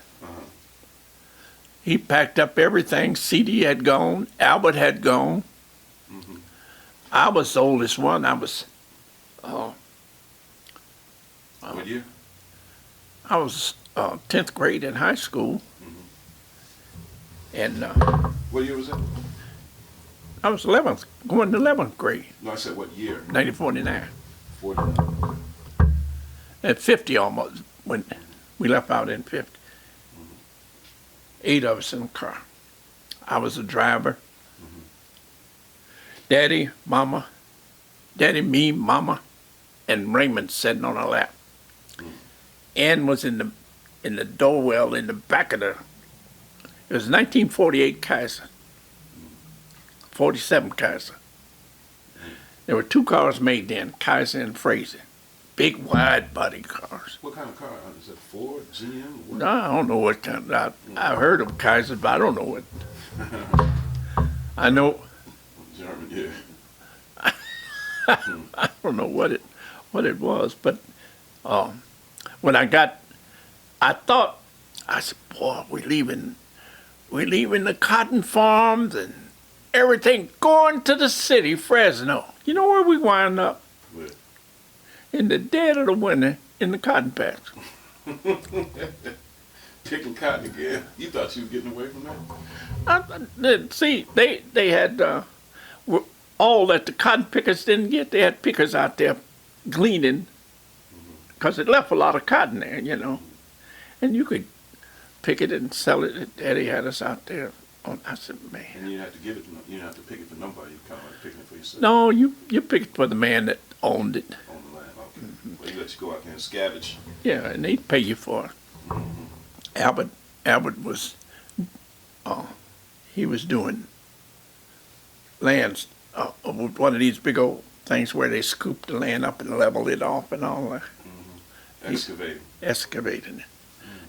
He packed up everything. CD had gone. Albert had gone. I was the oldest one. I was, What year? I was 10th grade in high school. And What year was that? I was 11th, going to 11th grade, No, I said what year? 1949. 49. At 50 almost, when we left out in 50. 8 of us in the car. I was the driver. Daddy, Mama, Daddy, me, Mama, and Raymond sitting on our lap. Ann was in the doorwell in the back of the. It was 1948 Kaiser, 47 Kaiser. There were 2 cars made then, Kaiser and Fraser, big wide body cars. What kind of car? Is it Ford, GM? What? No, I don't know what kind. I heard of Kaiser, but I don't know what. I know. German, yeah. I don't know what it was, but when I thought, I said, boy, we're leaving the cotton farms and everything, going to the city, Fresno. You know where we wind up? Where? In the dead of the winter, in the cotton patch. Picking cotton again. You thought you were getting away from that? See, they had all that the cotton pickers didn't get. They had pickers out there gleaning because it left a lot of cotton there, and you could pick it and sell it. Daddy had us out there. I said, man. And you didn't have to give it. You didn't have to pick it for nobody. You kind of like picking it for yourself. No, you pick it for the man that owned it. On the land. Okay. Well, he let you go out there and scavenge. Yeah, and they'd pay you for it. Albert was, he was doing lands, one of these big old things where they scoop the land up and level it off and all that. Excavating it.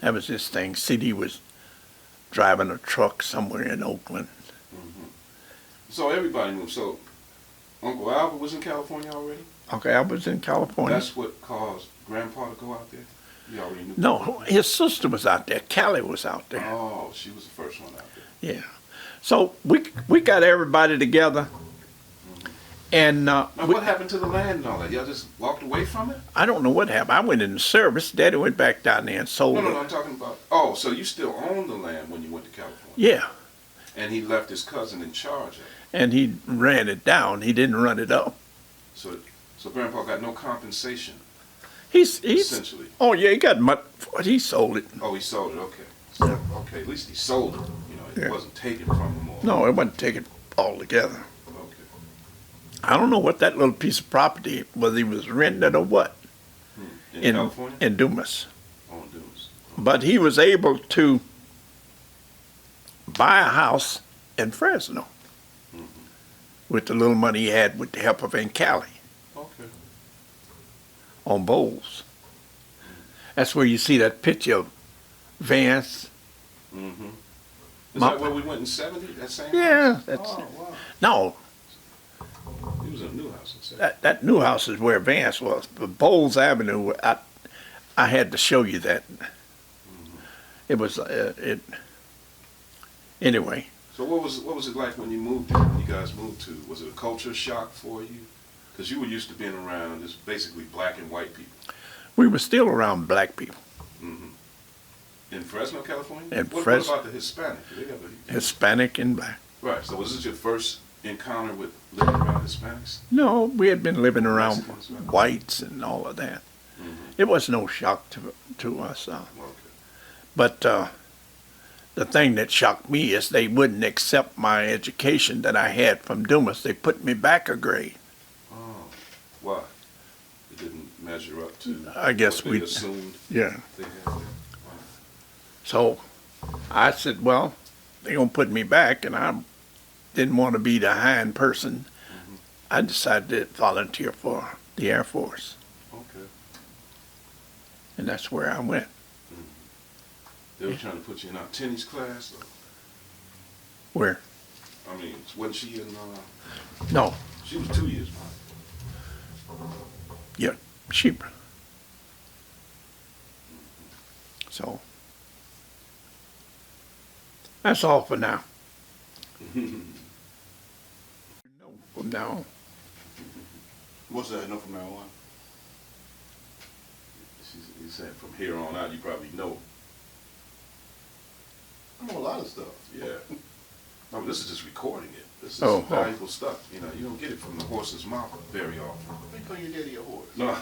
That was his thing. CD was driving a truck somewhere in Oakland. So everybody moved. So Uncle Albert was in California already? Uncle Albert was in California. That's what caused Grandpa to go out there? You already knew? No, his sister was out there. Callie was out there. Oh, she was the first one out there. Yeah. So we got everybody together. And now, what happened to the land and all that? Y'all just walked away from it? I don't know what happened. I went in the service. Daddy went back down there and sold it. No, I'm talking about, oh, so you still own the land when you went to California? Yeah. And he left his cousin in charge of it? And he ran it down. He didn't run it up. So Grandpa got no compensation, He's essentially? Oh, yeah, he got much. He sold it. Oh, he sold it, okay. So, Yeah. okay, at least he sold it. It Yeah. wasn't taken from him all. No, it wasn't taken all together. Okay. I don't know what that little piece of property, whether he was renting it or what. In California? In Dumas. Oh, in Dumas. But he was able to buy a house in Fresno with the little money he had with the help of Aunt Callie Okay. on Bowles. That's where you see that picture of Vance. Mm-hmm. Is My- that where we went in 70? That same Yeah, house? that's Oh, wow. no. He was in a new house in 70. That new house is where Vance was, but Bowles Avenue. I had to show you that. It was it. Anyway, So what was it like when you moved there? When you guys moved to? Was it a culture shock for you? Because you were used to being around just basically black and white people. we were still around black people, In Fresno, California? In what Fresno. about the Hispanic? Do they have a, Hispanic and black. right, so was this your first encounter with living around Hispanics? No, we had been living around Mexicans, right? whites and all of that. It was no shock to us. Okay. But the thing that shocked me is they wouldn't accept my education that I had from Dumas. They put me back a grade. Oh, why? It didn't measure up to I guess what they we- assumed Yeah. they had there. So I said, well, they're going to put me back, and I didn't want to be the hind person. I decided to volunteer for the Air Force, Okay. and that's where I went. They were trying to put you in our tennis class? Or, Where? I mean, wasn't she in, No, she was 2 years behind. yeah, sheep. So that's all for now. No, What's that? No from marijuana? He said from here on out, you probably know. I know a lot of stuff. Yeah. No, this is just recording it. This is Oh, valuable stuff. You don't get it from the horse's mouth very often. They call your daddy a horse. No.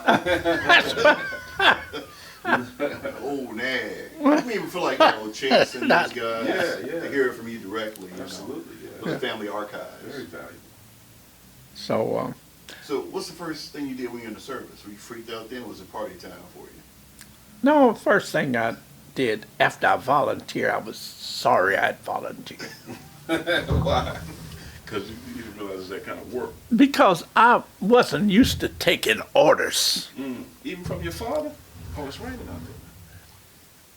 Oh, nag. I even feel like, Chase and these guys, Yeah. they hear it from you directly. Absolutely, From yeah. the family archives. Very valuable. so So what's the first thing you did when you were in the service? Were you freaked out then, or was it party time for you? no. First thing I did after I volunteered, I was sorry I'd volunteered Why? Because you didn't realize that kind of work. because I wasn't used to taking orders. Even from your father? Oh, it's raining out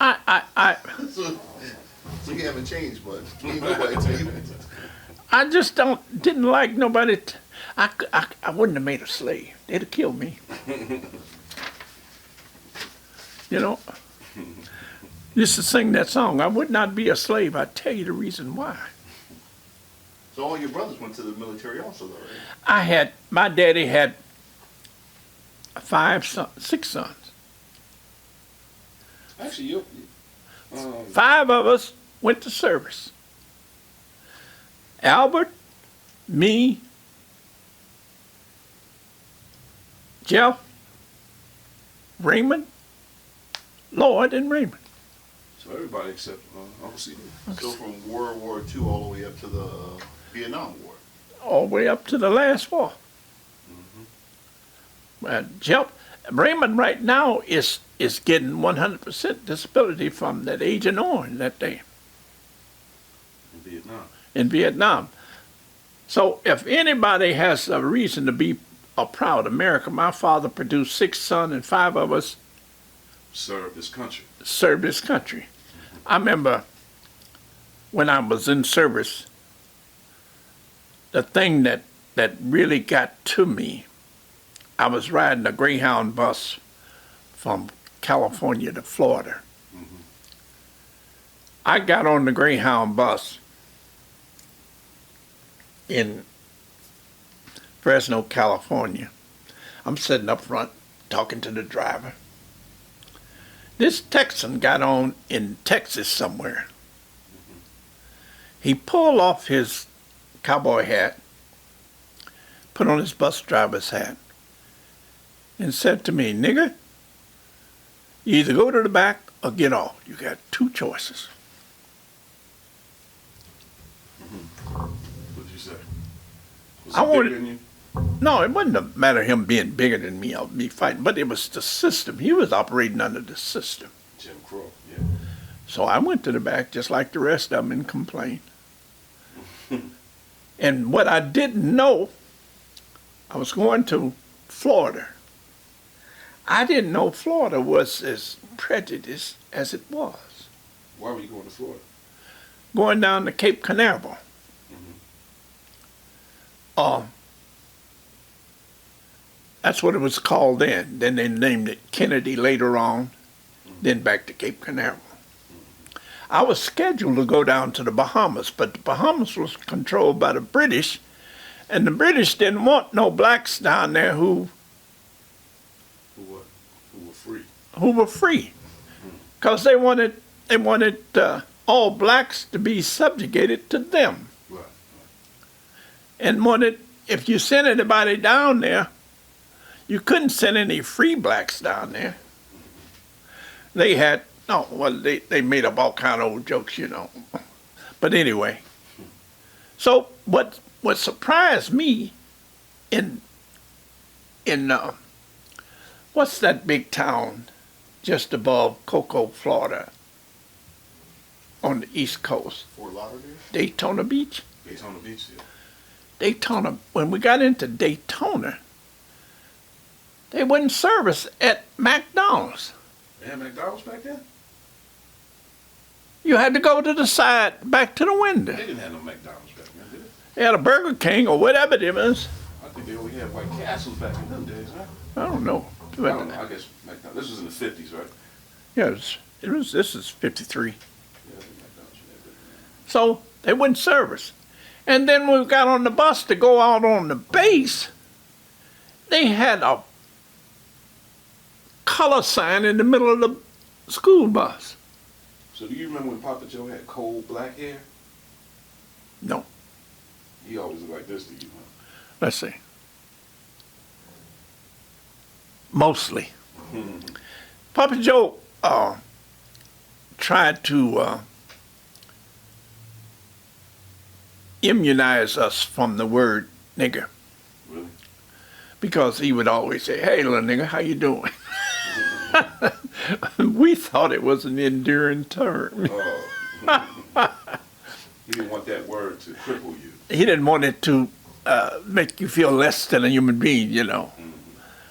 there. I So you haven't changed much. Ain't nobody tell you. I just didn't like nobody. I wouldn't have made a slave. They'd have killed me. Used to sing that song. I would not be a slave. I'd tell you the reason why. So all your brothers went to the military also, though, right? My daddy had 6 sons. Actually, 5 of us went to service. Albert, me, Jeff, Raymond, Lloyd, and Raymond. So everybody except Uncle C.D. So from World War II all the way up to the Vietnam War. All the way up to the last war. Raymond right now is getting 100% disability from that Agent Orange that day In Vietnam. in Vietnam. So if anybody has a reason to be a proud American, my father produced 6 sons and 5 of us Served this country. served this country. I remember when I was in service, the thing that really got to me, I was riding a Greyhound bus from California to Florida. I got on the Greyhound bus in Fresno, California. I'm sitting up front talking to the driver. This Texan got on in Texas somewhere. He pulled off his cowboy hat, put on his bus driver's hat, and said to me, "Nigger, you either go to the back or get off. You got 2 choices." What'd you say? Was I he wanted- bigger than you? No, it wasn't a matter of him being bigger than me or me fighting, but it was the system. He was operating under the system. Jim Crow, yeah. So I went to the back just like the rest of them and complained. And what I didn't know, I was going to Florida. I didn't know Florida was as prejudiced as it was. Why were you going to Florida? Going down to Cape Canaveral. That's what it was called then. Then they named it Kennedy later on, then back to Cape Canaveral. I was scheduled to go down to the Bahamas, but the Bahamas was controlled by the British, and the British didn't want no blacks down there who Who were free. were free, because they wanted all blacks to be subjugated to them, Right. and wanted, if you sent anybody down there, you couldn't send any free blacks down there. They had, they made up all kind of old jokes, you know. But anyway, so what surprised me in what's that big town just above Cocoa, Florida, on the East Coast? Fort Lauderdale? Daytona Beach? Daytona Beach, yeah. Daytona, when we got into Daytona, they wouldn't serve us at McDonald's. They had McDonald's back then? You had to go to the side, back to the window. They didn't have no McDonald's back then, did they? They had a Burger King or whatever it was. I think they only had White Castles back in them days, huh? I don't know. I don't know. I guess McDonald's. This was in the 50s, right? Yeah, this is 53. Yeah, I think McDonald's. Yeah, So they wouldn't serve us. And then when we got on the bus to go out on the base, they had a color sign in the middle of the school bus. So do you remember when Papa Joe had coal black hair? No, He always looked like this to you, huh? let's see. Mostly. Papa Joe tried to immunize us from the word nigger, Really? because he would always say, "Hey, little nigger, how you doing?" We thought it was an endearing term. He didn't want that word to cripple you. He didn't want it to make you feel less than a human being, you know.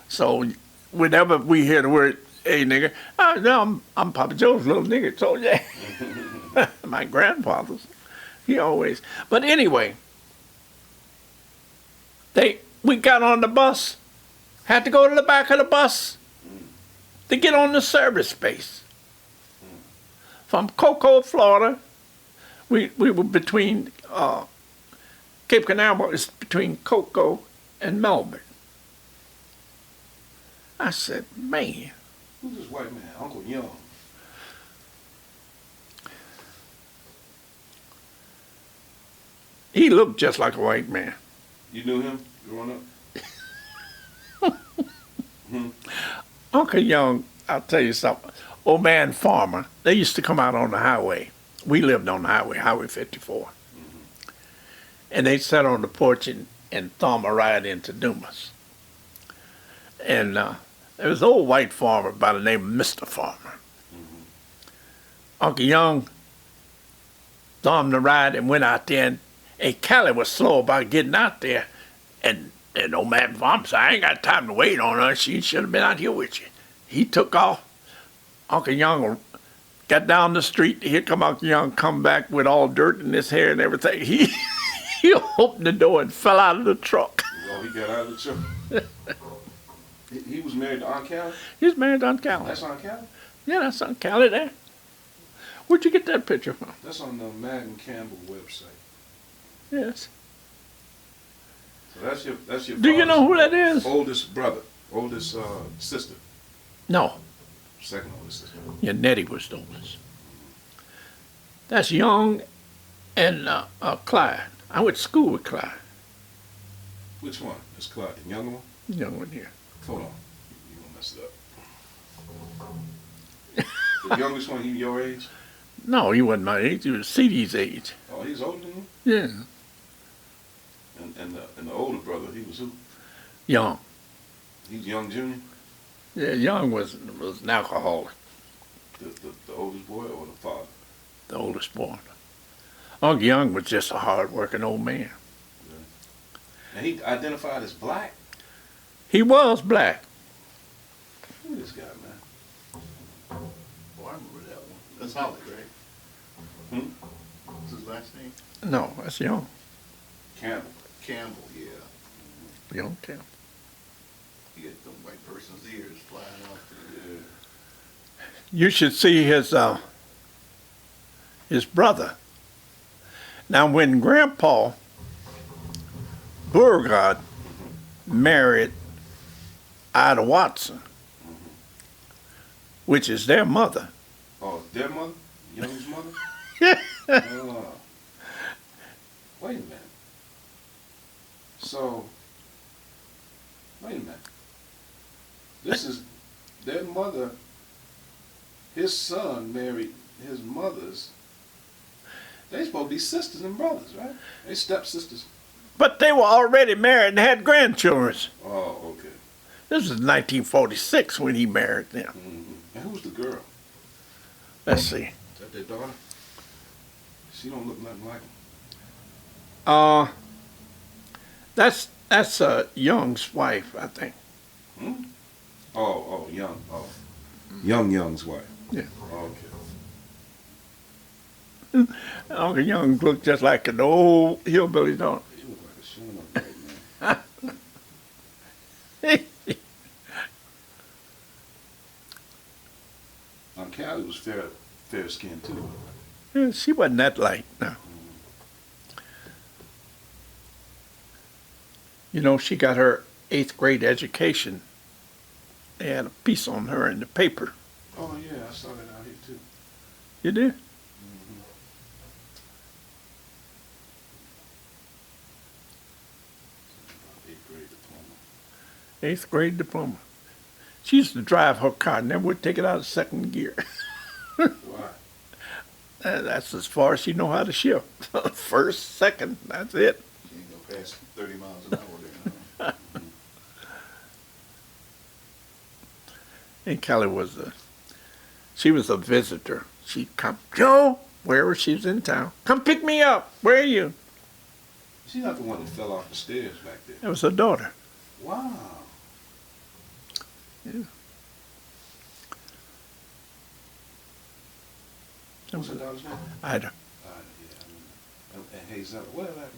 So whenever we hear the word, "Hey, nigger," no, I'm Papa Joe's little nigger. So yeah, my grandfather's. He always. But anyway, we got on the bus, had to go to the back of the bus to get on the service base. From Cocoa, Florida, we were between Cape Canaveral is between Cocoa and Melbourne. I said, man. Who's this white man? Uncle Young. He looked just like a white man. You knew him growing up? Uncle Young, I'll tell you something. Old man farmer, they used to come out on the highway. We lived on the highway, Highway 54. And they'd sit on the porch and thumb a ride into Dumas. And there was an old white farmer by the name of Mr. Farmer. Uncle Young thumbed the ride and went out there, and Callie was slow about getting out there. And old man farmer said, I ain't got time to wait on her. She should have been out here with you. He took off. Uncle Young got down the street. Here come Uncle Young, come back with all dirt in his hair and everything. He opened the door and fell out of the truck. Oh, he got out of the truck. He was married to Aunt Callie? He was married to Aunt Callie. That's Aunt Callie? Yeah, that's Aunt Callie there. Where'd you get that picture from? That's on the Madden Campbell website. Yes. So that's your Do you know who that is? Oldest brother, oldest sister, No. second oldest sister. Yeah, Nettie was the oldest. That's Young and Clyde. I went to school with Clyde. Which one? That's Clyde, the younger one? Young one here. Hold on, you gonna mess it up. The youngest one, he your age? No, he wasn't my age. He was CD's age. Oh, he's older than you. Yeah. And the older brother, he was who? Young. He's young junior. Yeah, Young was an alcoholic, The oldest boy or the father? the oldest boy. Uncle Young was just a hard-working old man. And he identified as black. He was black. Look at this guy, man. Oh, I remember that one. That's Holly, right? What's his last name? No, that's Young. Campbell. Campbell, yeah. Young Campbell. He had them white person's ears flying off. Yeah. You should see his brother. Now, when Grandpa Beauregard married Ida Watson, which is their mother. Oh, their mother? Young's mother? Yeah. Wait a minute. So, wait a minute. This is their mother. His son married his mother's. They supposed to be sisters and brothers, right? They stepsisters. But they were already married and had grandchildren. Oh, okay. This was 1946 when he married them. Mm-hmm. And who's the girl? Let's see. Is that their daughter? She don't look nothing like him. That's Young's wife, I think. Hmm? Oh, Young. Oh. Young's wife. Yeah. Okay. Uncle Young looked just like an old hillbilly, don't He look like a showing up right man. he? Aunt Callie was fair skinned too. Yeah, she wasn't that light, no. You know, she got her 8th grade education. They had a piece on her in the paper. Oh yeah, I saw that out here too. You did? Eighth grade diploma. 8th grade diploma. She used to drive her car, never would take it out of second gear. Why? That's as far as she know how to shift. First, second, that's it. She ain't go past 30 miles an hour there. And Kelly was she was a visitor. She'd come, Joe, wherever she was in town, come pick me up. Where are you? She's not the one that fell off the stairs back there. That was her daughter. Wow. Yeah. What's her daughter's name? Ida. Yeah, I remember. And Hazel. Where that man?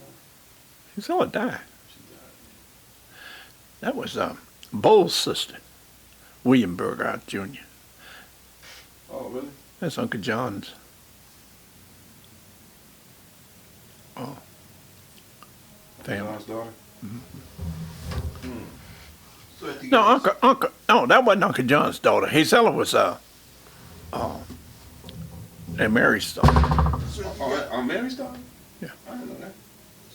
He's all died. She died. That was Bowles' sister, William Beauregard Jr. Oh, really? That's Uncle John's. Oh. Family. John's daughter? So at the No, end, Uncle. No, that wasn't Uncle John's daughter. Hazella was Mary's daughter. so after you Oh, got, Aunt Mary's daughter? Yeah. I didn't know that.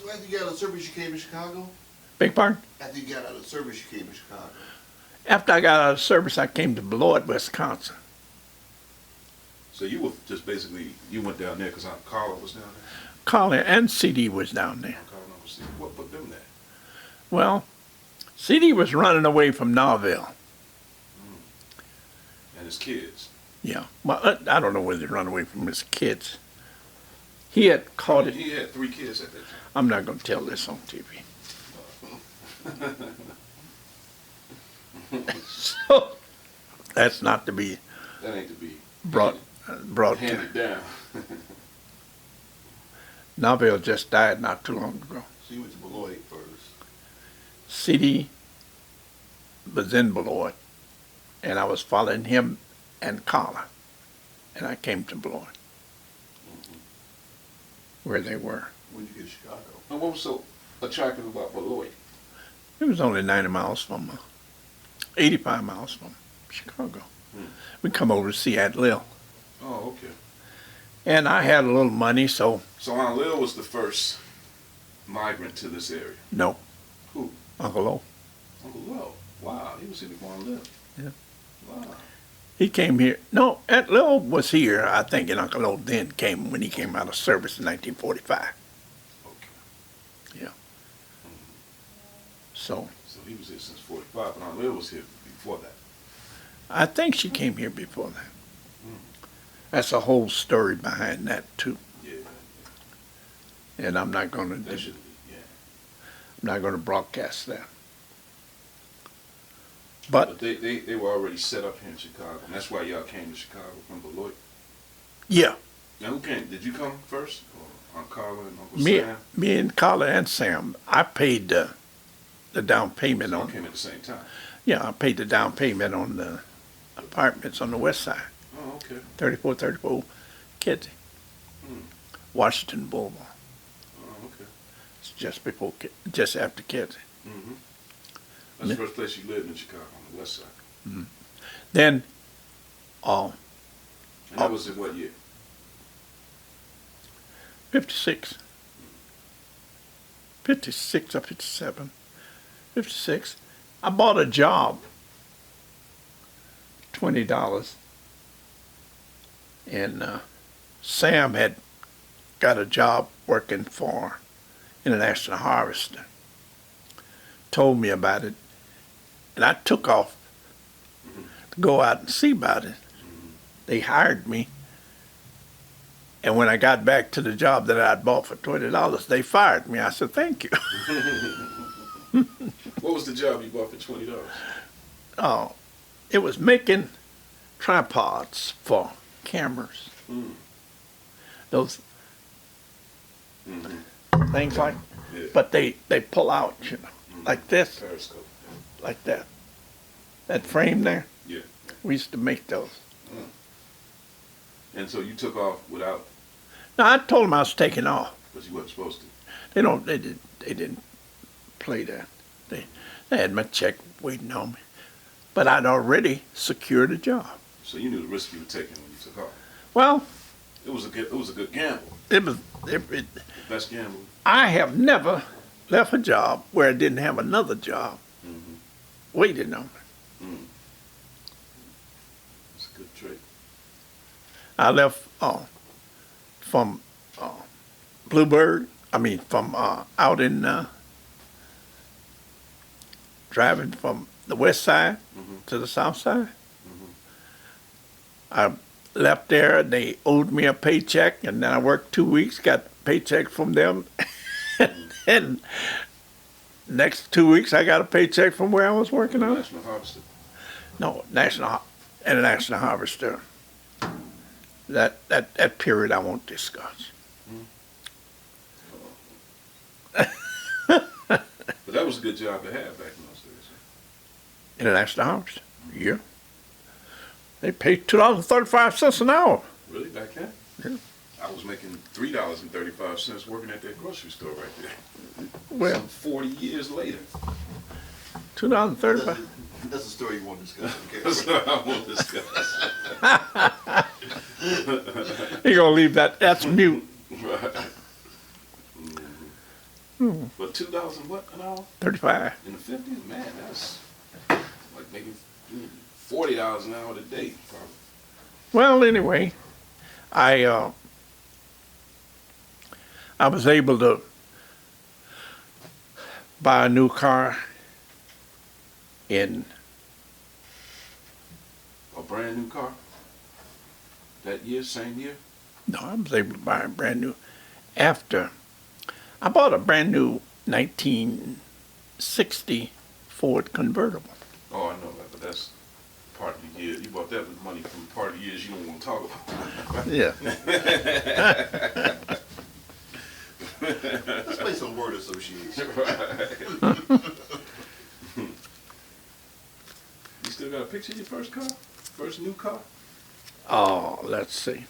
so after you got out of service, you came to Chicago? Big pardon? After you got out of service, you came to Chicago? After I got out of service, I came to Beloit, Wisconsin. So you were just basically, you went down there because Aunt Carla was down there? Colin and CD was down there. Aunt Carla was there. What put them there? Well, CD was running away from Norville. And his kids? Yeah. Well, I don't know whether he run away from his kids. He had caught it. He had 3 kids at that time. I'm not going to tell this on TV. So that's not to be That ain't to be brought to. handed down. Norville just died not too long ago. So you went to Beloit first. CD was in Beloit, and I was following him and Carla, and I came to Beloit, where they were. When did you get to Chicago? And what was so attractive about Beloit? It was only 90 miles from, 85 miles from Chicago. We come over to see Aunt Lil, Oh, okay. and I had a little money, so So Aunt Lil was the first migrant to this area. no. Who? Uncle O. Uncle Lil. Wow, he was here before Aunt Lil. Yeah. Wow. He came here. No, Aunt Lil was here, I think, and Uncle O then came when he came out of service in 1945. Okay. Yeah. So So he was here since 45, but Aunt Lil was here before that. I think she came here before that. That's a whole story behind that too, Yeah. and I'm not going That to. should be, yeah. I'm not going to broadcast that. But But they were already set up here in Chicago, and that's why y'all came to Chicago from Beloit. yeah, Now who came? Did you come first? Or Aunt Carla and Uncle me, Sam? me and Carla and Sam, I paid the down payment Y'all on. came at the same time. Yeah, I paid the down payment on the apartments on the west side, Oh, okay. 3434 Kedzie, Washington Boulevard. Oh, okay. It's just after Kedzie. Mm-hmm. That's the first place you lived in Chicago, on the west side. Then, And that was in what year? 56. 56 or 57. 56. I bought a job, $20. And Sam had got a job working for International Harvester. Told me about it. And I took off to go out and see about it. They hired me. And when I got back to the job that I'd bought for $20, they fired me. I said, thank you. What was the job you bought for $20? Oh, it was making tripods for cameras. Those things like, Yeah. but they pull out, like this, Periscope. like that. That frame there, Yeah. we used to make those. And so you took off without, Now I told them I was taking off. but you wasn't supposed to. They didn't play that. They had my check waiting on me. But I'd already secured a job. So you knew the risk you were taking when you took off. Well, It was a good gamble. it was, The best gamble. I have never left a job where I didn't have another job waiting on me. It's a good trait. I left from Bluebird. I mean, from out in driving from the west side to the south side. I left there, and they owed me a paycheck, and then I worked 2 weeks, got a paycheck from them, and next 2 weeks I got a paycheck from where I was working on. National Harvester. No, International Harvester. That period I won't discuss. But that was a good job to have back in those days. International Harvester. Yeah. They paid $2.35 an hour. Really, back then? Yeah. I was making $3.35 working at that grocery store right there. Well, Some 40 years later. $2.35. That's a story you won't discuss. That's Okay. what I won't discuss. You're gonna leave that? That's mute. Right. But $2 and what an hour? 35. In the 50s? Man, that's like making $40 an hour today, probably. Well, anyway, I I was able to buy a new car in A brand new car? That year, same year? no, I was able to buy a brand new after I bought a brand new 1960 Ford convertible. Oh, I know that, but that's part of the year. You bought that with money from part of the years you don't want to talk about. Yeah. Let's play some word association. You still got a picture of your first car? First new car? Oh, let's see.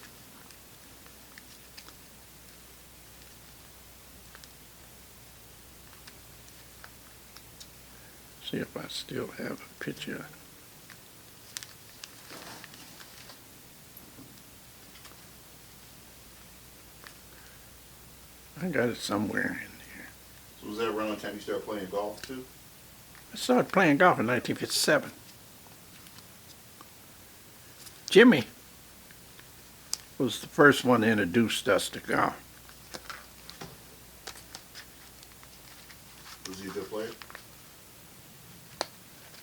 See if I still have a picture. I got it somewhere in here. So was that around the time you started playing golf too? I started playing golf in 1957. Jimmy was the first one that introduced us to golf. Was he a good player?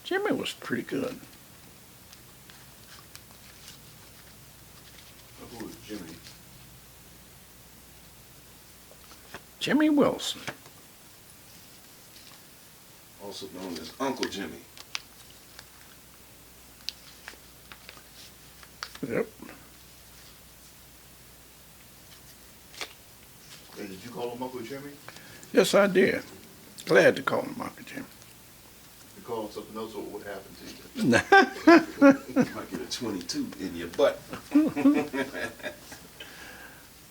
Jimmy was pretty good. Who was Jimmy? Jimmy Wilson. Also known as Uncle Jimmy. Yep. Hey, did you call him Uncle Jimmy? Yes, I did. Glad to call him Uncle Jimmy. If you call him something else, what would happen to you? You might get a 22 in your butt.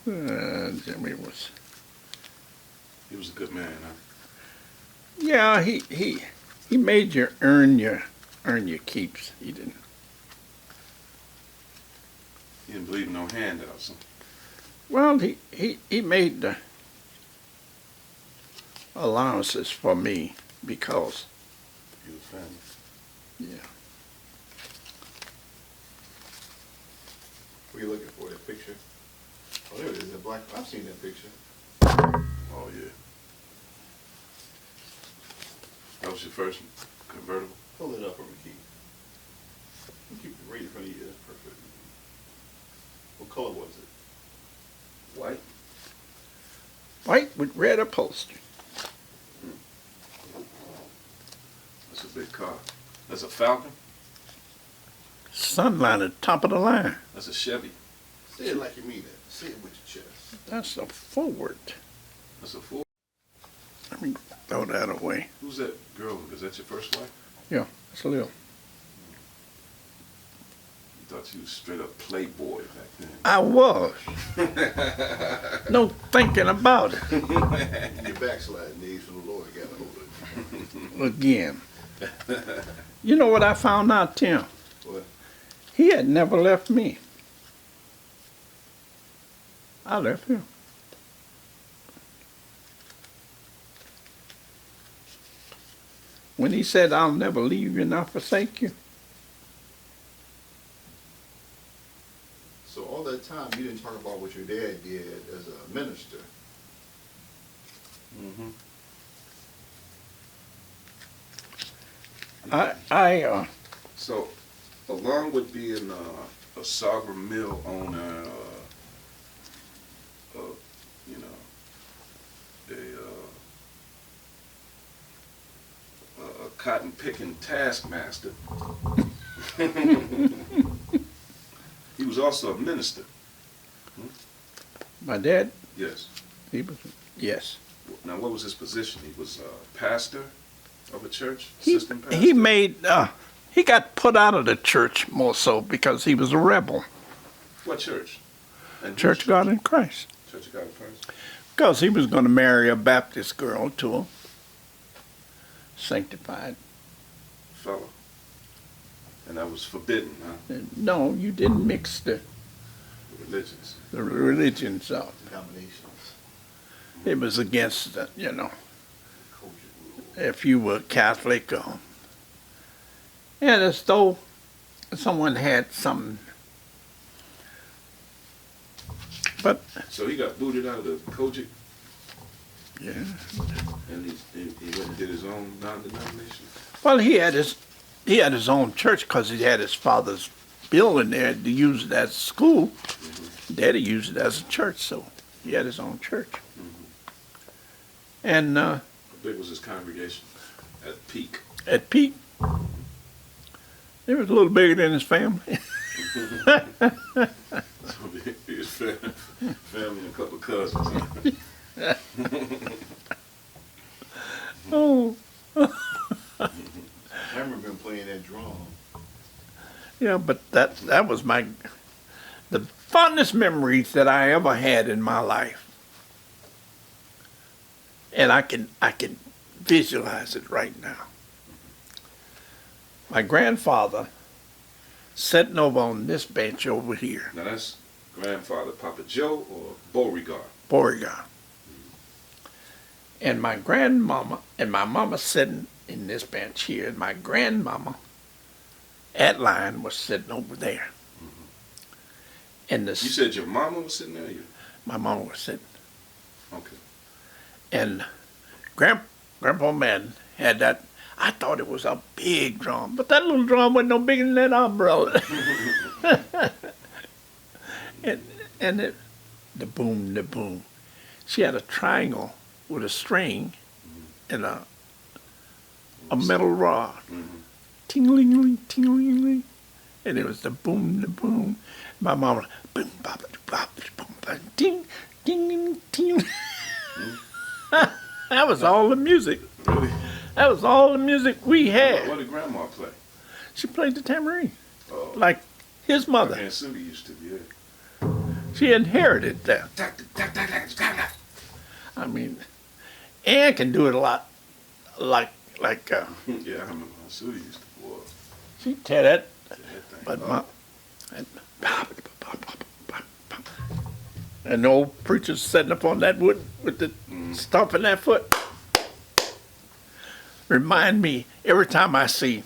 Jimmy was. He was a good man, huh? Yeah, he made you earn your keeps. He didn't. He didn't believe in no handouts. Huh? Well, he made the allowances for me because, He was family. yeah. What are you looking for? That picture? Oh, there it is. That black. I've seen that picture. Oh, yeah. That was your first convertible? Pull it up for me, Keith. Keep it right in front of you. That's perfect. What color was it? White. White with red upholstery. That's a big car. That's a Falcon? Sunliner, top of the line. That's a Chevy. Say it like you mean it. Say it with your chest. That's a Ford. That's a Ford. Let me throw that away. Who's that girl? Is that your first wife? Yeah, it's a little. You thought you was straight up playboy back then. I was. No thinking about it. Your backsliding days from the Lord got a hold of Again. You know what I found out, Tim? What? He had never left me. I left him. When he said, I'll never leave you nor forsake you. So all that time you didn't talk about what your dad did as a minister. Mm-hmm. So, along with being a sawger mill owner, you know, a cotton picking taskmaster, he was also a minister. My dad, Yes. he was, yes. Now, what was his position? He was a pastor of a church, He, assistant pastor. he made, he got put out of the church more so because he was a rebel. What church? And whose Church of God in Christ. Church of God in Christ. Because he was going to marry a Baptist girl to a sanctified. Fellow. And that was forbidden, huh? No, you didn't mix The religions. the religions up. Denominations. It was against, you know, Culture rule. if you were Catholic or And as though someone had something. But So he got booted out of the Kojic, yeah, and he went and did his own non-denominational. well, he had his own church because he had his father's building there to use it as a school. Daddy used it as a church, so he had his own church. And How big was his congregation at peak? at peak, it was a little bigger than his family. So his family and a couple of cousins. Huh? Oh, I remember him playing that drum. yeah, but that was the fondest memories that I ever had in my life. And I can visualize it right now. My grandfather sitting over on this bench over here, Now that's grandfather Papa Joe or Beauregard? Beauregard. And my grandmama and my mama sitting in this bench here, and my grandmama, Adeline, was sitting over there. And You said your mama was sitting there? my mama was sitting. Okay. And Grandpa Madden had that. I thought it was a big drum, but that little drum wasn't no bigger than that umbrella. and the boom. She had a triangle with a string and a metal rod. Ting-a-ling-a-ling, ting-a-ling-a-ling. And it was the boom. My mama, boom, bop, bop, boom, bop, ding, ding, ding. That was all the music. Really? That was all the music we had. What did grandma play? She played the tambourine, Oh, like his mother. Aunt Sudi used to, yeah. She inherited that. I mean, Ann can do it a lot, like Yeah, I remember Aunt Sudi used to boil she tear that. that thing. But and the old preacher's sitting up on that wood with the stomping that foot. Remind me every time I see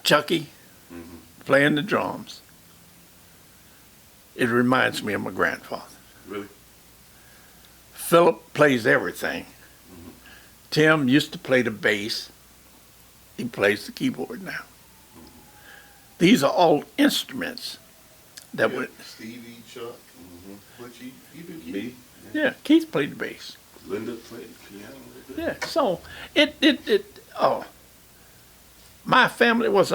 Chucky playing the drums, it reminds me of my grandfather. Really? Philip plays everything. Tim used to play the bass. He plays the keyboard now. These are all instruments that Yeah, would. Stevie, Chuck, Butchie, even Keith. Me? Yeah, Keith played the bass. Linda played the piano a little bit. Yeah, so my family was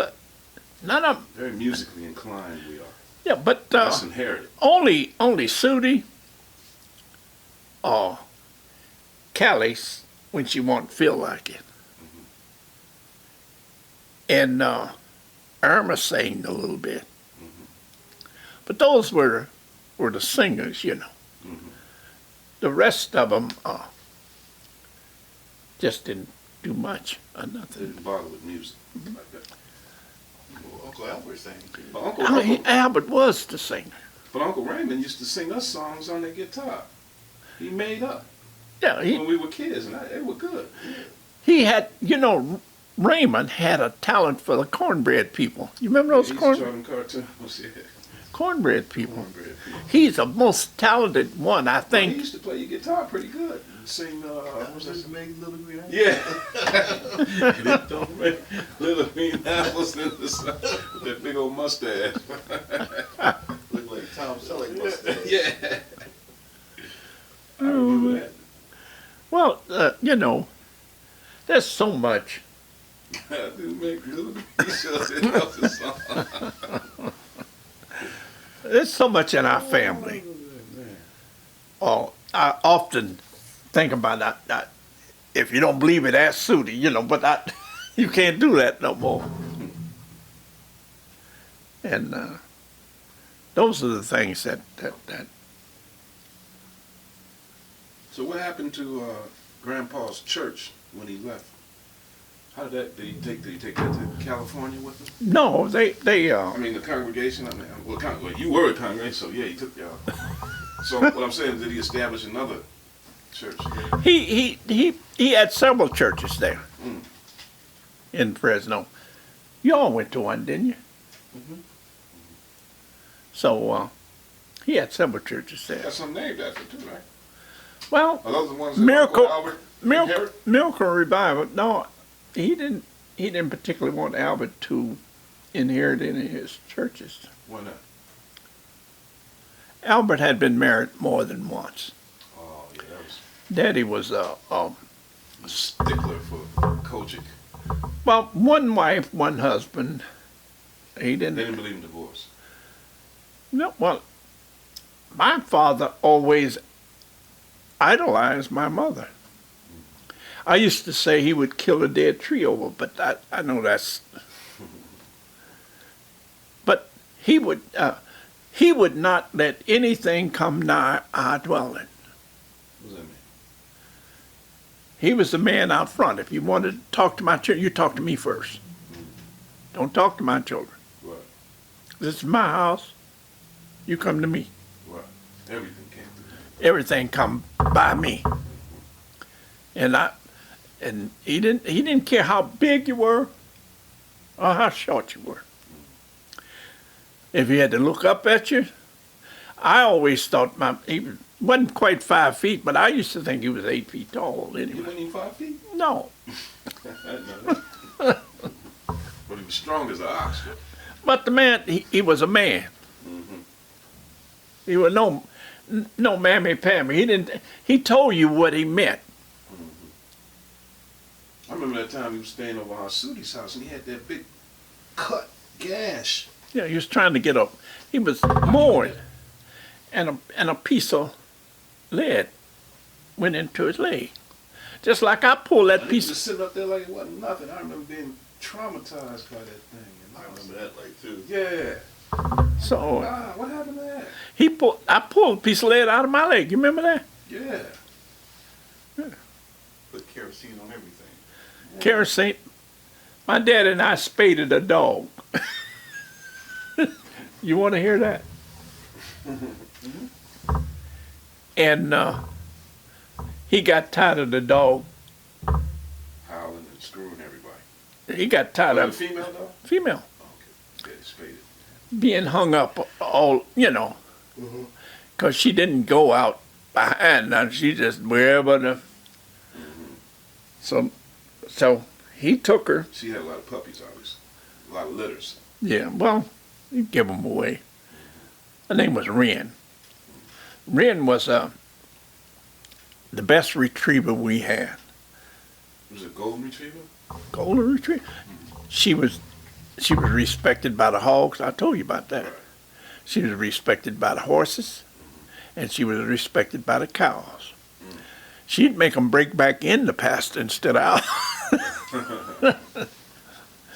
none of, Very musically inclined we are. yeah, but That's inherited. only Sudie or Callie when she won't feel like it. And Irma sang a little bit. But those were the singers, you know. The rest of them just didn't do much or They nothing. didn't bother with music like that. Well, Uncle Albert sang too. But I mean, Albert was the singer. Uncle Raymond used to sing us songs on the guitar. He made up Yeah, when we were kids, and they were good. he had, you know, Raymond had a talent for the cornbread people. You remember those He used to draw them cartoons. Yeah. cornbread people? Cornbread people. He's the most talented one, I Well, he think. used to play your guitar pretty good. Sing, That what's was just that? make little green apples. Yeah. It don't make little green apples in the sun with that big old mustache. Look like Tom Selleck mustache. Yeah. I remember that. Well, you know, there's so much. I do make little green shows in the song. There's so much in our family. Oh, I often think about that. If you don't believe it, ask Sudie, you know, but you can't do that no more. And those are the things that So what happened to Grandpa's church when he left? How did that? Did he take that to California with him? no, they I mean, the congregation. I mean, well, you were a congregation, so yeah, he took y'all. So what I'm saying is, did he establish another church? he had several churches there. in Fresno. You all went to one, didn't you? Mhm. So he had several churches there. Got some named after it too, right? Well, Are those the ones that Miracle, Uncle Albert inherited? Miracle Revival. No, he didn't. He didn't particularly want Albert to inherit any of his churches. Why not? Albert had been married more than once. Oh, yeah, that was Daddy was a stickler for Kojic. well, one wife, one husband. He They didn't. didn't believe in divorce. No, well, my father always idolized my mother. I used to say he would kill a dead tree over, but I know that's. But he would not let anything come nigh our dwelling. What does that mean? He was the man out front. If you wanted to talk to my children, you talk to me first. Don't talk to my children. Right, This is my house. You come to me. right. Everything came through. Everything come by me. And he didn't care how big you were or how short you were. If he had to look up at you, I always thought he wasn't quite 5 feet, but I used to think he was 8 feet tall He anyway. wasn't even 5 feet? No, I didn't know that. But he was strong as an ox. but the man, he was a man. Mm-hmm. He was no mammy-pammy. He told you what he meant. I remember that time he was staying over our Sudi's house and he had that big cut gash. Yeah, he was trying to get up. He was moored, and a piece of lead went into his leg. Just like I pulled that And he was piece. just sitting up there like it wasn't nothing. I remember being traumatized by that thing. I remember that like too. Yeah. So What happened to that? I pulled a piece of lead out of my leg. You remember that? Yeah. Put kerosene on everything. Kerosene. My dad and I spaded a dog. You want to hear that? And he got tired of the dog. Howling and screwing everybody. He got tired Was it a of female dog? female Okay. Yeah, spaded. being hung up all, because she didn't go out behind. Now she just wherever the. So he took her. She had a lot of puppies, obviously. A lot of litters. Yeah, well, you give them away. Her name was Wren. Wren was the best retriever we had. Was it a golden retriever? Golden retriever. She was respected by the hogs. I told you about that. Right. She was respected by the horses, and she was respected by the cows. She'd make them break back in the pasture instead of out.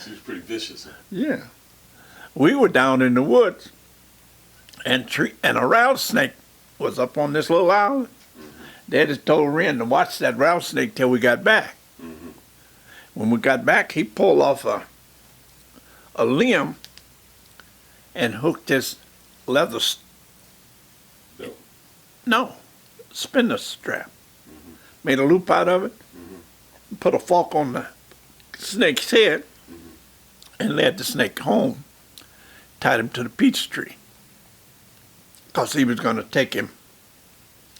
She was pretty vicious. Huh? Yeah. We were down in the woods, and a rattlesnake was up on this little island. Daddy told Wren to watch that rattlesnake till we got back. When we got back, he pulled off a limb and hooked his leather, Belt. no, spinner strap. Made a loop out of it, put a fork on the snake's head, and led the snake home. Tied him to the peach tree, because he was going to take him.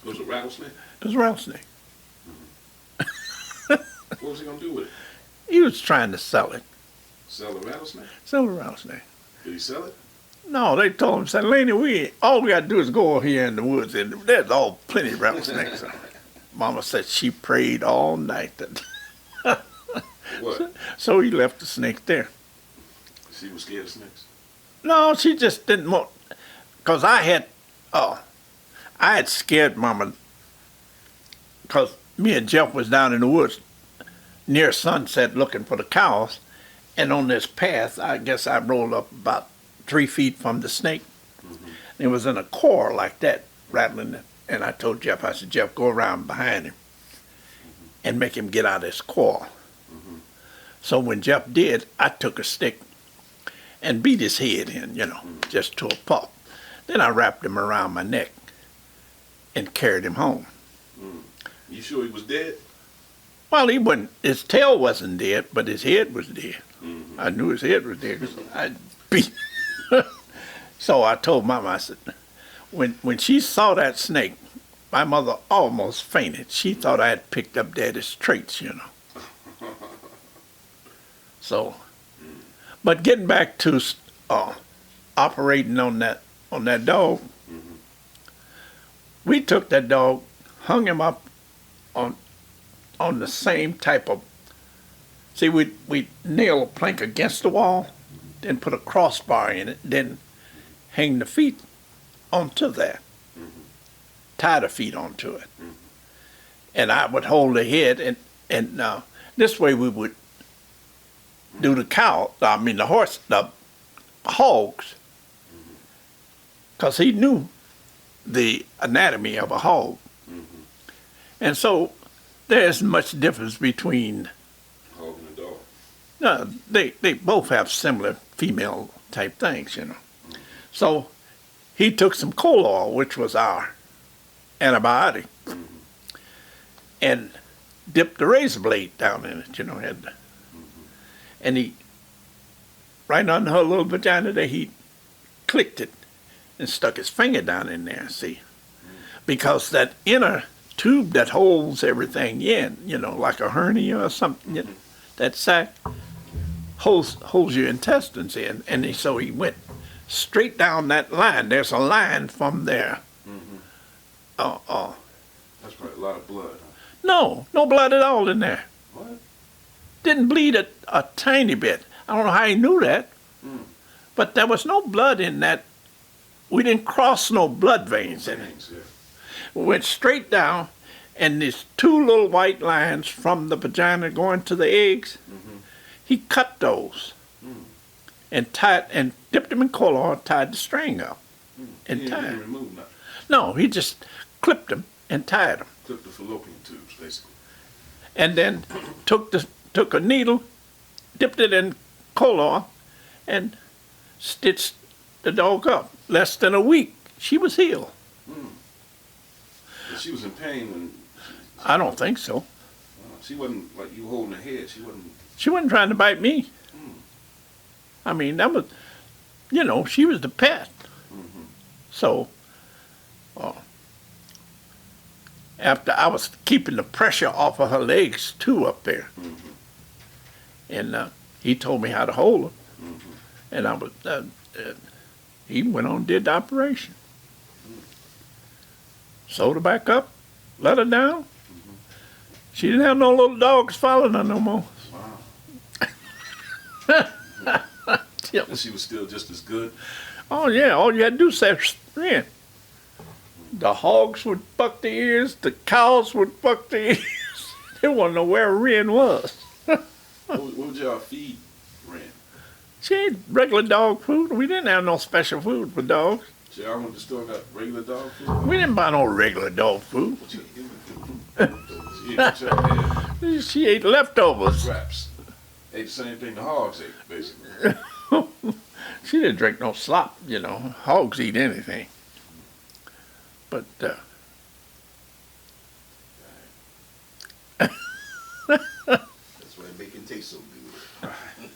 It was a rattlesnake? It was a rattlesnake. What was he going to do with it? He was trying to sell it. Sell the rattlesnake? Sell the rattlesnake. Did he sell it? No, they told him, said, Laney, all we got to do is go over here in the woods, and there's all plenty of rattlesnakes. Mama said she prayed all night. What? So he left the snake there. She was scared of snakes? No, she just didn't want, because I had scared Mama, because me and Jeff was down in the woods near sunset looking for the cows, and on this path, I guess I rolled up about 3 feet from the snake. It was in a core like that, rattling it. And I told Jeff, I said, Jeff, go around behind him and make him get out of his core. So when Jeff did, I took a stick and beat his head in, just to a pulp. Then I wrapped him around my neck and carried him home. You sure he was dead? Well, he wasn't. His tail wasn't dead, but his head was dead. Mm-hmm. I knew his head was dead because I beat. So I told Mama, I said, when she saw that snake, my mother almost fainted. She thought I had picked up Daddy's traits, you know. So, but getting back to operating on that dog, Mm-hmm. we took that dog, hung him up on the same type of. See, we nail a plank against the wall, then put a crossbar in it, then hang the feet onto that, tie the feet onto it, and I would hold the head, and this way we would do the the hogs, because he knew the anatomy of a hog, and so there isn't much difference between. Hog and a dog. No, they both have similar female type things, you know. So he took some coal oil, which was our antibiotic, and dipped the razor blade down in it, you know, and he, right under her little vagina there, he clicked it and stuck his finger down in there, see? Because that inner tube that holds everything in, you know, like a hernia or something, you know, that sac holds your intestines in. And so he went straight down that line. There's a line from there. That's probably a lot of blood, huh? No blood at all in there. What? Didn't bleed a tiny bit. I don't know how he knew that, but there was no blood in that. We didn't cross no blood veins in it. Yeah. We went straight down, and these two little white lines from the vagina going to the eggs, he cut those and dipped them in coal oil, tied the string up, and He tied didn't them. remove nothing. No, he just clipped them and tied them, Clip the fallopian tubes, basically. and then took a needle, dipped it in coal oil, and stitched the dog up. Less than a week, she was healed. But she was in pain when I don't think so. she wasn't like you holding her head. She wasn't. She wasn't trying to bite me. I mean, that was, you know, she was the pet. So, after I was keeping the pressure off of her legs too up there, and he told me how to hold her, and I was, he went on and did the operation. Sewed her back up, let her down. She didn't have no little dogs following her no more. Wow. And she was still just as good. Oh yeah, all you had to do was say, "Ren." The hogs would buck their ears, the cows would buck their ears. They wouldn't know where Ren was. What would y'all feed Ren? She ate regular dog food. We didn't have no special food for dogs. So y'all went to the store and got regular dog food? We didn't buy no regular dog food. What you She ate what y'all had. She ate leftovers. Scraps. Ate the same thing the hogs ate, basically. She didn't drink no slop, you know. Hogs eat anything. But That's why bacon tastes so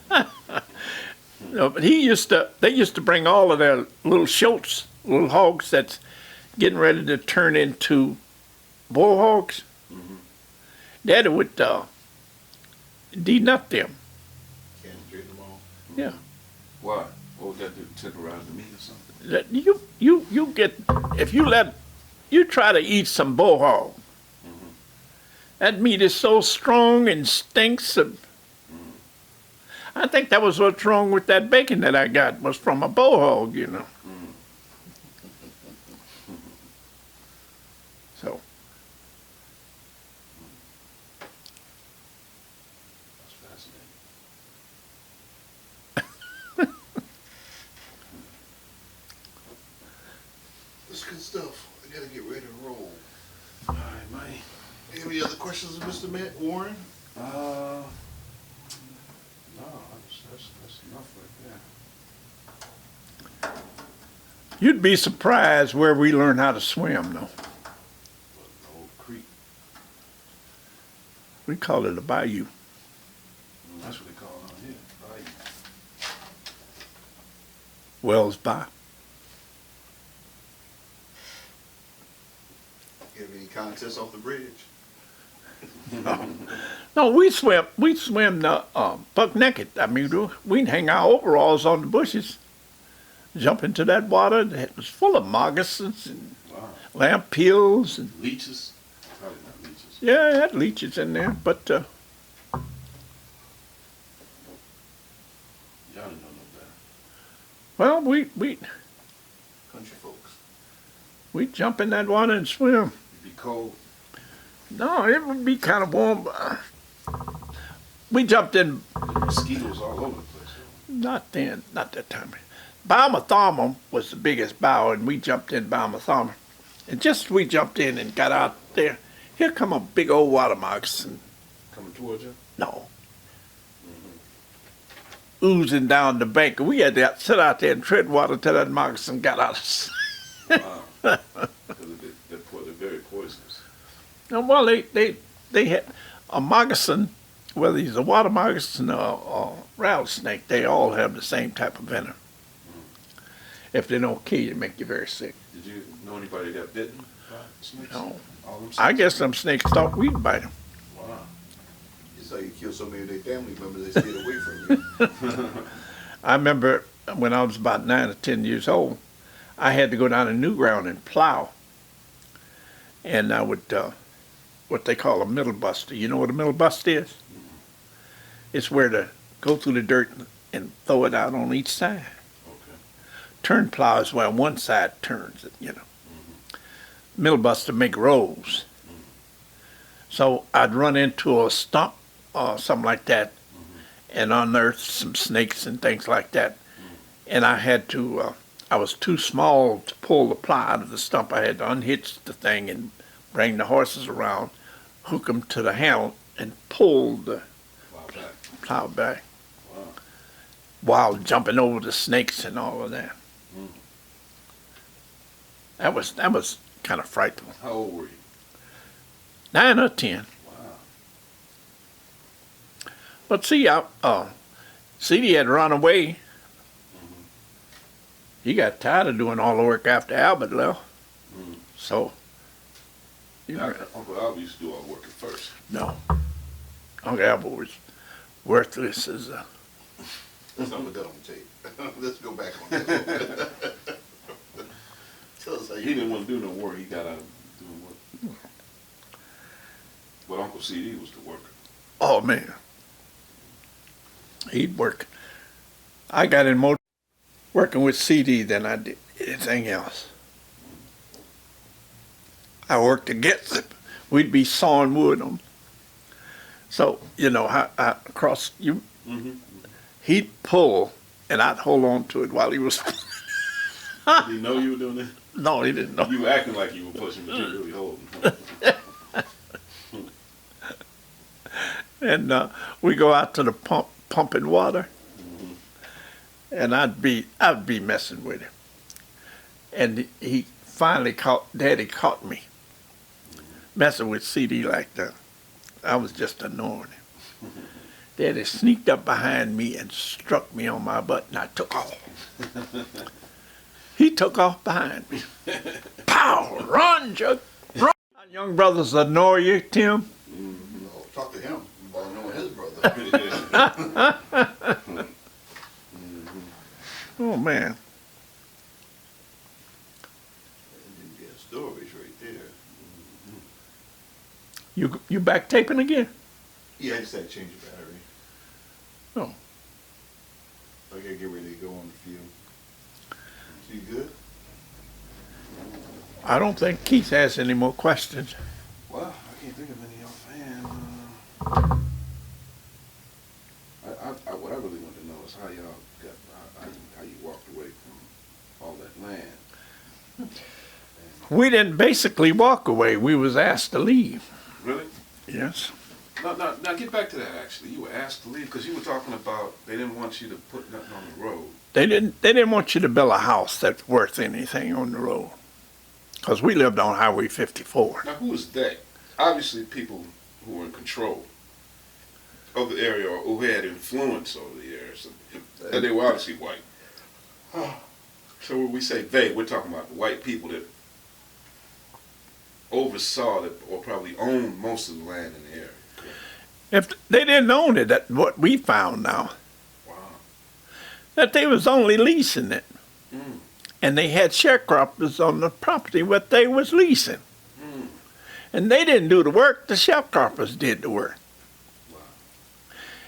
good. no, but they used to bring all of their little shoats, little hogs that's getting ready to turn into bull hogs. Daddy would denut them. Can't drink them all. Yeah. Why? What would that do? Temporize the meat or something? That you get, if you try to eat some bull hog, that meat is so strong and stinks of. I think that was what's wrong with that bacon that I got, was from a bull hog, you know. So That's fascinating. That's good stuff. I gotta get ready to roll. All right, man. Any other questions of Mr. Matt Warren? No, that's enough right there. you'd be surprised where we learn how to swim, though. But the old creek. We call it a bayou. That's what they call it on here. Bayou. Wells Bay. You have any contests off the bridge? No, we swim buck naked. I mean, we'd hang our overalls on the bushes, jump into that water. It was full of moccasins and Wow. lamp peels and Leeches? Probably not leeches. yeah, it had leeches in there. But Y'all didn't know no better. well, we Country folks. jump in that water and swim. It'd be cold. No, it would be kind of warm. We jumped in. Mosquitoes all over the place. Not then, not that time. Balmatharma was the biggest bow, and we jumped in Balmatharma. And just as we jumped in and got out there, here come a big old water moccasin. Coming towards you? No. Oozing down the bank. We had to sit out there and tread water till that moccasin got out of sight. Wow. Because they're very poisonous. Well, they had a moccasin, whether he's a water moccasin or rattlesnake, they all have the same type of venom. If they don't kill you, they make you very sick. Did you know anybody that got bitten by snakes? No. All them I snakes? guess them snakes thought we'd bite them. Wow. It's how you kill so many of their family members, they stayed away from you. I remember when I was about 9 or 10 years old, I had to go down to New Ground and plow. And I would, what they call a middle buster. You know what a middle buster is? It's where to go through the dirt and throw it out on each side. Okay. Turn plow is where one side turns it, you know. Middle buster make rolls. So I'd run into a stump or something like that and unearth some snakes and things like that. And I had to, I was too small to pull the plow out of the stump. I had to unhitch the thing and bring the horses around, hook them to the handle, and pull the Wow, back. plow back Wow. while jumping over the snakes and all of that. That was kind of frightening. How old were you? 9 or 10. Wow. But see, CD had run away. He got tired of doing all the work after Albert left. So, Uncle Albert used to do all the work at first. no. Uncle Albert was worthless as a... Let's not put that on tape. Let's go back on that. Tell us how He you didn't want to do no work. He got out of doing work. But Uncle CD was the worker. Oh, man. He'd work. I got in more working with CD than I did anything else. I worked against him. We'd be sawing wood on. So, you know, I across you, he'd pull and I'd hold on to it while he was. Did he know you were doing that? No, he didn't know. You were acting like you were pushing, but you were really holding. And we go out to the pump, pumping water, and I'd be messing with him. And he finally Daddy caught me messing with CD like that. I was just annoying him. Daddy sneaked up behind me and struck me on my butt, and I took off. He took off behind me. Pow! Run, Chuck! Run! My young brothers annoy you, Tim? Oh, talk to him about knowing his brother. Oh, man. Yeah, stories right there. You back taping again? Yeah, I just had to change the battery. Oh. I gotta get ready to go on the field. So you good? I don't think Keith has any more questions. Well, I can't think of any offhand. What I really want to know is how y'all got, how you walked away from all that land. We didn't basically walk away. We was asked to leave. Really? Yes. Now get back to that. Actually, you were asked to leave because you were talking about they didn't want you to put nothing on the road. They didn't want you to build a house that's worth anything on the road. Because we lived on Highway 54. Now, who is they? Obviously, people who were in control. of the area or who had influence over the area. So, and they were obviously white. So when we say they, we're talking about the white people that oversaw it or probably owned most of the land in the area. If they didn't own it, that's what we found now, Wow. that they was only leasing it. Mm. And they had sharecroppers on the property what they was leasing. Mm. And they didn't do the work, the sharecroppers did the work. Wow.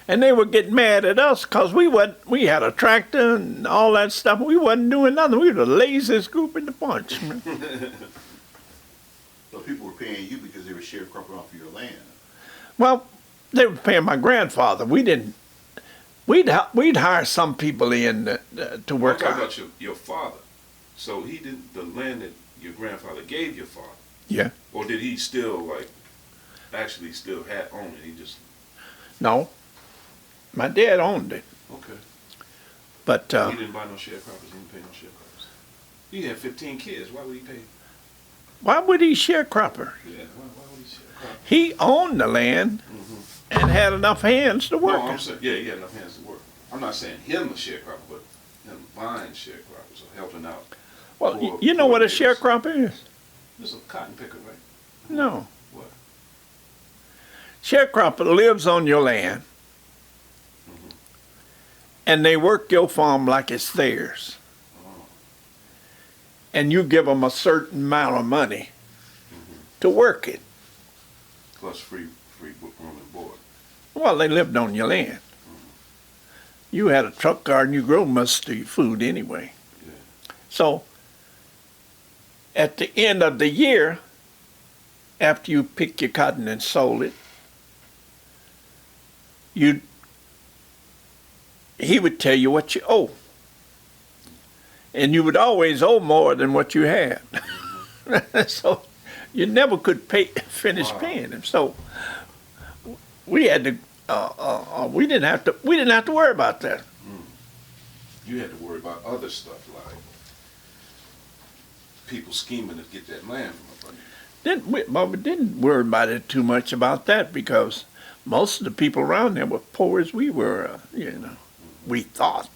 And they would get mad at us because we had a tractor and all that stuff. We wasn't doing nothing. We were the laziest group in the bunch. Man. So people were paying you because they were sharecropping off of your land. Well, they were paying my grandfather. We didn't. We'd hire some people in to work I'm talking out. about your father. So he didn't, the land that your grandfather gave your father. Yeah. Or did he still actually still own it? He just, No. My dad owned it, okay. but He didn't buy no sharecroppers. He didn't pay no sharecroppers. He had 15 kids. Why would he pay? why would he sharecropper? Yeah, why would he sharecropper? He owned the land and had enough hands to work No, I'm it. saying, yeah, he had enough hands to work. I'm not saying him a sharecropper, but him buying sharecroppers or helping out. Well, poor- you know poor what a kids. sharecropper is? It's a cotton picker, right? No. What? Sharecropper lives on your land, and they work your farm like it's theirs. Oh. And you give them a certain amount of money to work it. Plus free room and board. Well, they lived on your land. You had a truck garden, you grow most of your food anyway. Yeah. So, at the end of the year, after you pick your cotton and sold it, he would tell you what you owe. And you would always owe more than what you had. So you never could finish paying him. So we had to we didn't have to worry about that. You had to worry about other stuff like people scheming to get that land from up under you. We didn't worry about it too much about that because most of the people around there were poor as we were, we thought.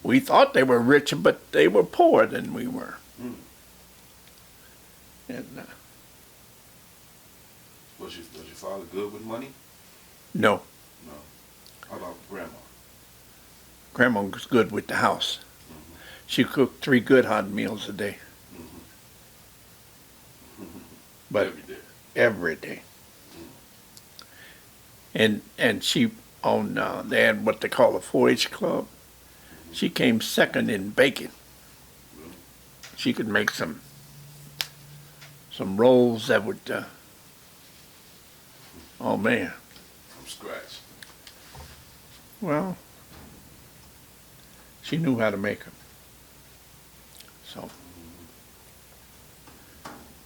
We thought they were richer, but they were poorer than we were. Mm. And Was your father good with money? no, No. How about grandma? Grandma was good with the house. She cooked 3 good hot meals a day. But Every day. every day. And she owned, they had what they call a 4-H club. She came second in baking. She could make some rolls that would, oh man. From scratch. Well, she knew how to make them. So,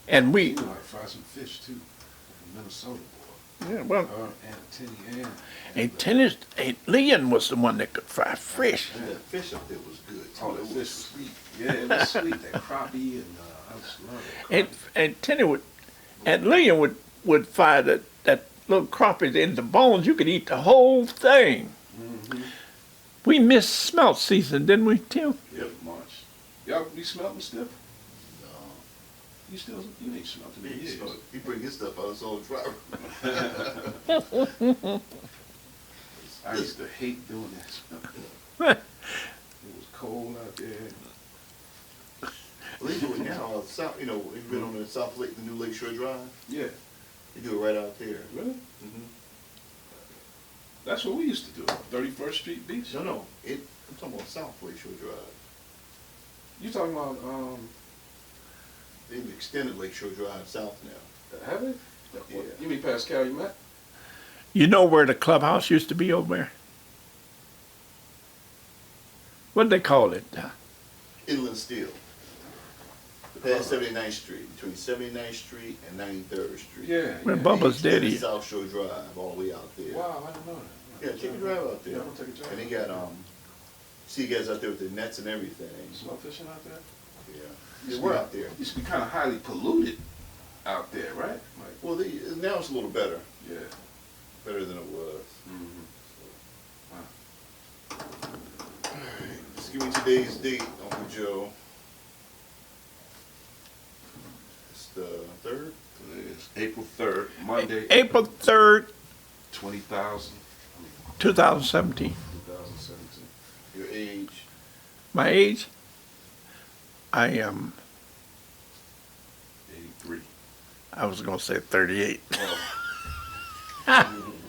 and we, You know how to fry some fish too. From Minnesota, boy. yeah, well, Aunt Tenny Aunt Leon was the one that could fry fish. And that fish up there was good. Oh, too. that It fish was was sweet. Yeah, it was sweet. That crappie and I just love it. And Tenny Aunt Leon would fry that little crappie in the bones. You could eat the whole thing. Mm-hmm. We missed smelt season, didn't we, Tim? Yep, March. Y'all be smelting stiff? No. You ain't smelting in years. He bring his stuff out, so driver. I used to hate doing that. It was cold out there. Well, they do it now. South, you've been on the South Lake, the new Lakeshore Drive. Yeah. They do it right out there. Really? Mm-hmm. That's what we used to do. 31st Street Beach? No. I'm talking about South Lakeshore Drive. You talking about, They've extended Lakeshore Drive south now. have it? Yeah. You mean past Calumet? You know where the clubhouse used to be over there? What'd they call it? Inland Steel. Past 79th Street, between 79th Street and 93rd Street. Yeah. Where yeah. Bubba's They extended daddy. South Shore Drive all the way out there. Wow, I didn't know that. Yeah, take a drive out there. Yeah, I'm gonna take a drive. And they got, see you guys out there with the nets and everything. Smell fishing out there? Yeah. Yeah, we're out there. Used to be kind of highly polluted out there, right? Like, Well, now it's a little better. yeah. Better than it was. Mm-hmm. Just give me today's date, Uncle Joe. It's the 3rd? It's April 3rd, Monday, April 3rd, 20,000, 2017. 2017. Your age? My age? I am, 83. I was going to say 38. You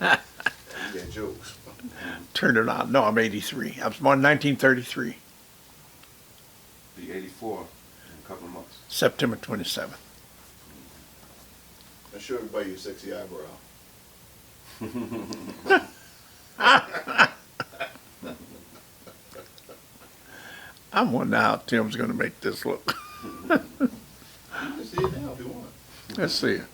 got jokes. Turned it on. No, I'm 83. I was born in 1933, Be 84 in a couple of months. September 27th. And show everybody your sexy eyebrow. I'm wondering how Tim's going to make this look. You can see it now if you want. Let's see it.